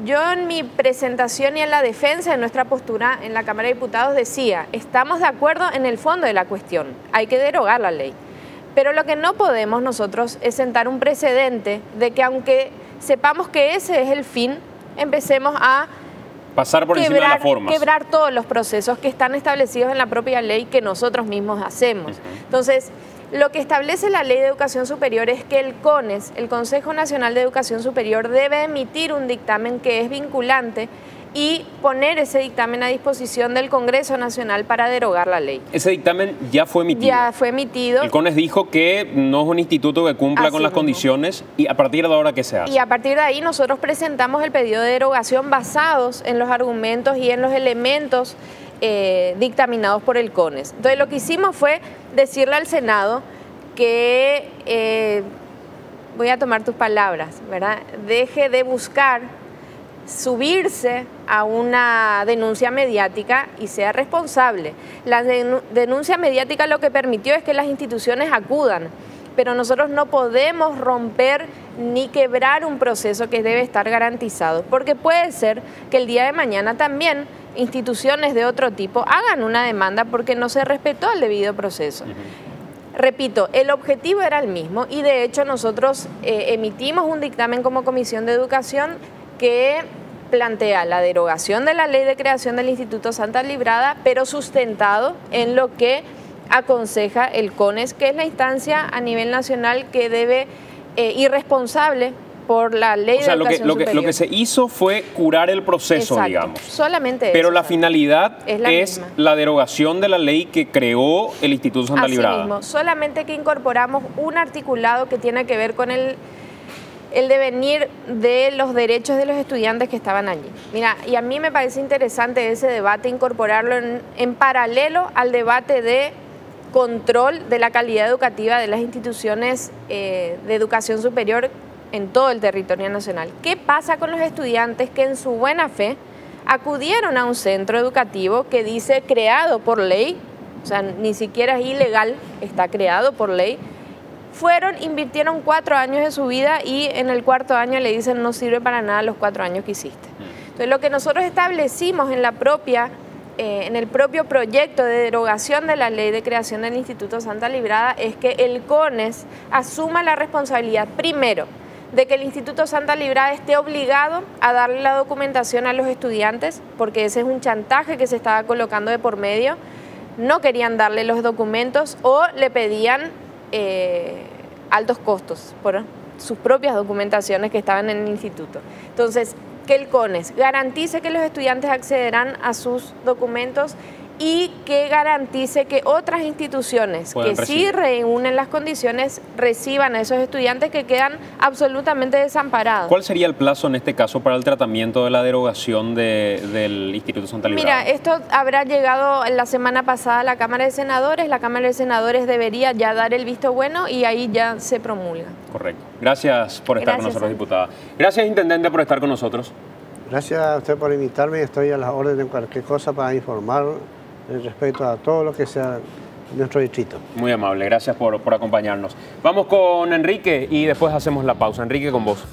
Yo en mi presentación y en la defensa de nuestra postura en la Cámara de Diputados decía, estamos de acuerdo en el fondo de la cuestión, hay que derogar la ley. Pero lo que no podemos nosotros es sentar un precedente de que aunque sepamos que ese es el fin, empecemos a pasar por encima de las formas. Quebrar todos los procesos que están establecidos en la propia ley que nosotros mismos hacemos. Entonces, lo que establece la Ley de Educación Superior es que el CONES, el Consejo Nacional de Educación Superior, debe emitir un dictamen que es vinculante y poner ese dictamen a disposición del Congreso Nacional para derogar la ley. Ese dictamen ya fue emitido. Ya fue emitido. El CONES dijo que no es un instituto que cumpla con las condiciones y a partir de ahora, ¿qué se hace? Y a partir de ahí nosotros presentamos el pedido de derogación basados en los argumentos y en los elementos dictaminados por el CONES. Entonces lo que hicimos fue decirle al Senado que, voy a tomar tus palabras, ¿verdad? Deje de buscar subirse a una denuncia mediática y sea responsable. La denuncia mediática lo que permitió es que las instituciones acudan, pero nosotros no podemos romper ni quebrar un proceso que debe estar garantizado, porque puede ser que el día de mañana también instituciones de otro tipo hagan una demanda porque no se respetó el debido proceso. Repito, el objetivo era el mismo y de hecho nosotros emitimos un dictamen como Comisión de Educación que plantea la derogación de la ley de creación del Instituto Santa Librada, pero sustentado en lo que aconseja el CONES, que es la instancia a nivel nacional que debe ir responsable por la ley de educación superior. Lo que se hizo fue curar el proceso, exacto, digamos. Solamente pero eso. La finalidad es la derogación de la ley que creó el Instituto Santa Librada. Así mismo, solamente que incorporamos un articulado que tiene que ver con el devenir de los derechos de los estudiantes que estaban allí. Mira, y a mí me parece interesante ese debate, incorporarlo en paralelo al debate de control de la calidad educativa de las instituciones de educación superior en todo el territorio nacional. ¿Qué pasa con los estudiantes que en su buena fe acudieron a un centro educativo que dice creado por ley, o sea, ni siquiera es ilegal, está creado por ley, fueron, invirtieron 4 años de su vida y en el 4º año le dicen no sirve para nada los 4 años que hiciste? Entonces lo que nosotros establecimos en el propio proyecto de derogación de la ley de creación del Instituto Santa Librada es que el CONES asuma la responsabilidad primero de que el Instituto Santa Librada esté obligado a darle la documentación a los estudiantes, porque ese es un chantaje que se estaba colocando de por medio. No querían darle los documentos o le pedían altos costos por sus propias documentaciones que estaban en el instituto. Entonces, que el CONES garantice que los estudiantes accederán a sus documentos y que garantice que otras instituciones que sí reúnen las condiciones reciban a esos estudiantes que quedan absolutamente desamparados. ¿Cuál sería el plazo en este caso para el tratamiento de la derogación del Instituto Santa Librada? Mira, esto habrá llegado la semana pasada a la Cámara de Senadores. La Cámara de Senadores debería ya dar el visto bueno y ahí ya se promulga. Correcto. Gracias por estar con nosotros, diputada. Gracias, Intendente, por estar con nosotros. Gracias a usted por invitarme. Estoy a las órdenes de cualquier cosa para informar respecto a todo lo que sea nuestro distrito. Muy amable, gracias por acompañarnos. Vamos con Enrique y después hacemos la pausa. Enrique, con vos.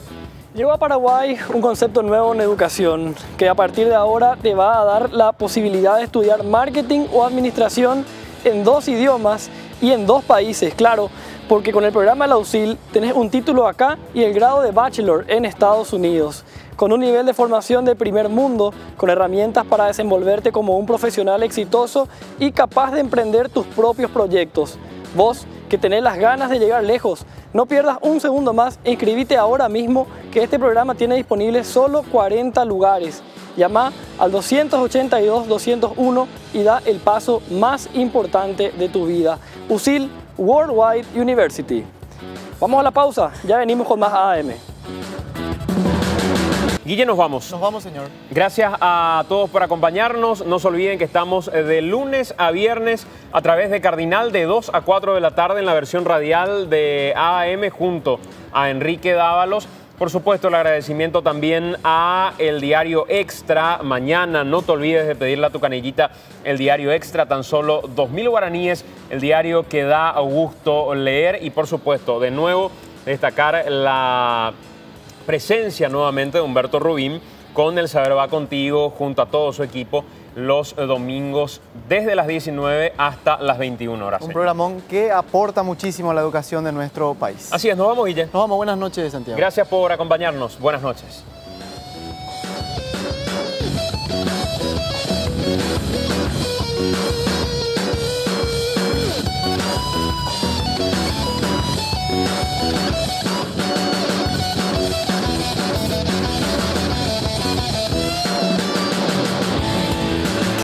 Llegó a Paraguay un concepto nuevo en educación que a partir de ahora te va a dar la posibilidad de estudiar marketing o administración en 2 idiomas y en 2 países, claro, porque con el programa de la USIL tenés un título acá y el grado de bachelor en Estados Unidos, con un nivel de formación de primer mundo, con herramientas para desenvolverte como un profesional exitoso y capaz de emprender tus propios proyectos. Vos, que tenés las ganas de llegar lejos, no pierdas un segundo más e inscribite ahora mismo, que este programa tiene disponibles solo 40 lugares. Llama al 282-201 y da el paso más importante de tu vida. USIL Worldwide University. Vamos a la pausa, ya venimos con más AM. Guille, nos vamos. Nos vamos, señor. Gracias a todos por acompañarnos. No se olviden que estamos de lunes a viernes a través de Cardinal de 2 a 4 de la tarde en la versión radial de AM junto a Enrique Dávalos. Por supuesto, el agradecimiento también a el Diario Extra. Mañana no te olvides de pedirle a tu canillita el Diario Extra, tan solo 2.000 guaraníes, el diario que da gusto leer. Y por supuesto, de nuevo, destacar la presencia nuevamente de Humberto Rubín con El Saber Va Contigo junto a todo su equipo los domingos desde las 19 hasta las 21 horas. Un programón que aporta muchísimo a la educación de nuestro país. Así es, nos vamos, Guille. Nos vamos, buenas noches, Santiago. Gracias por acompañarnos, buenas noches.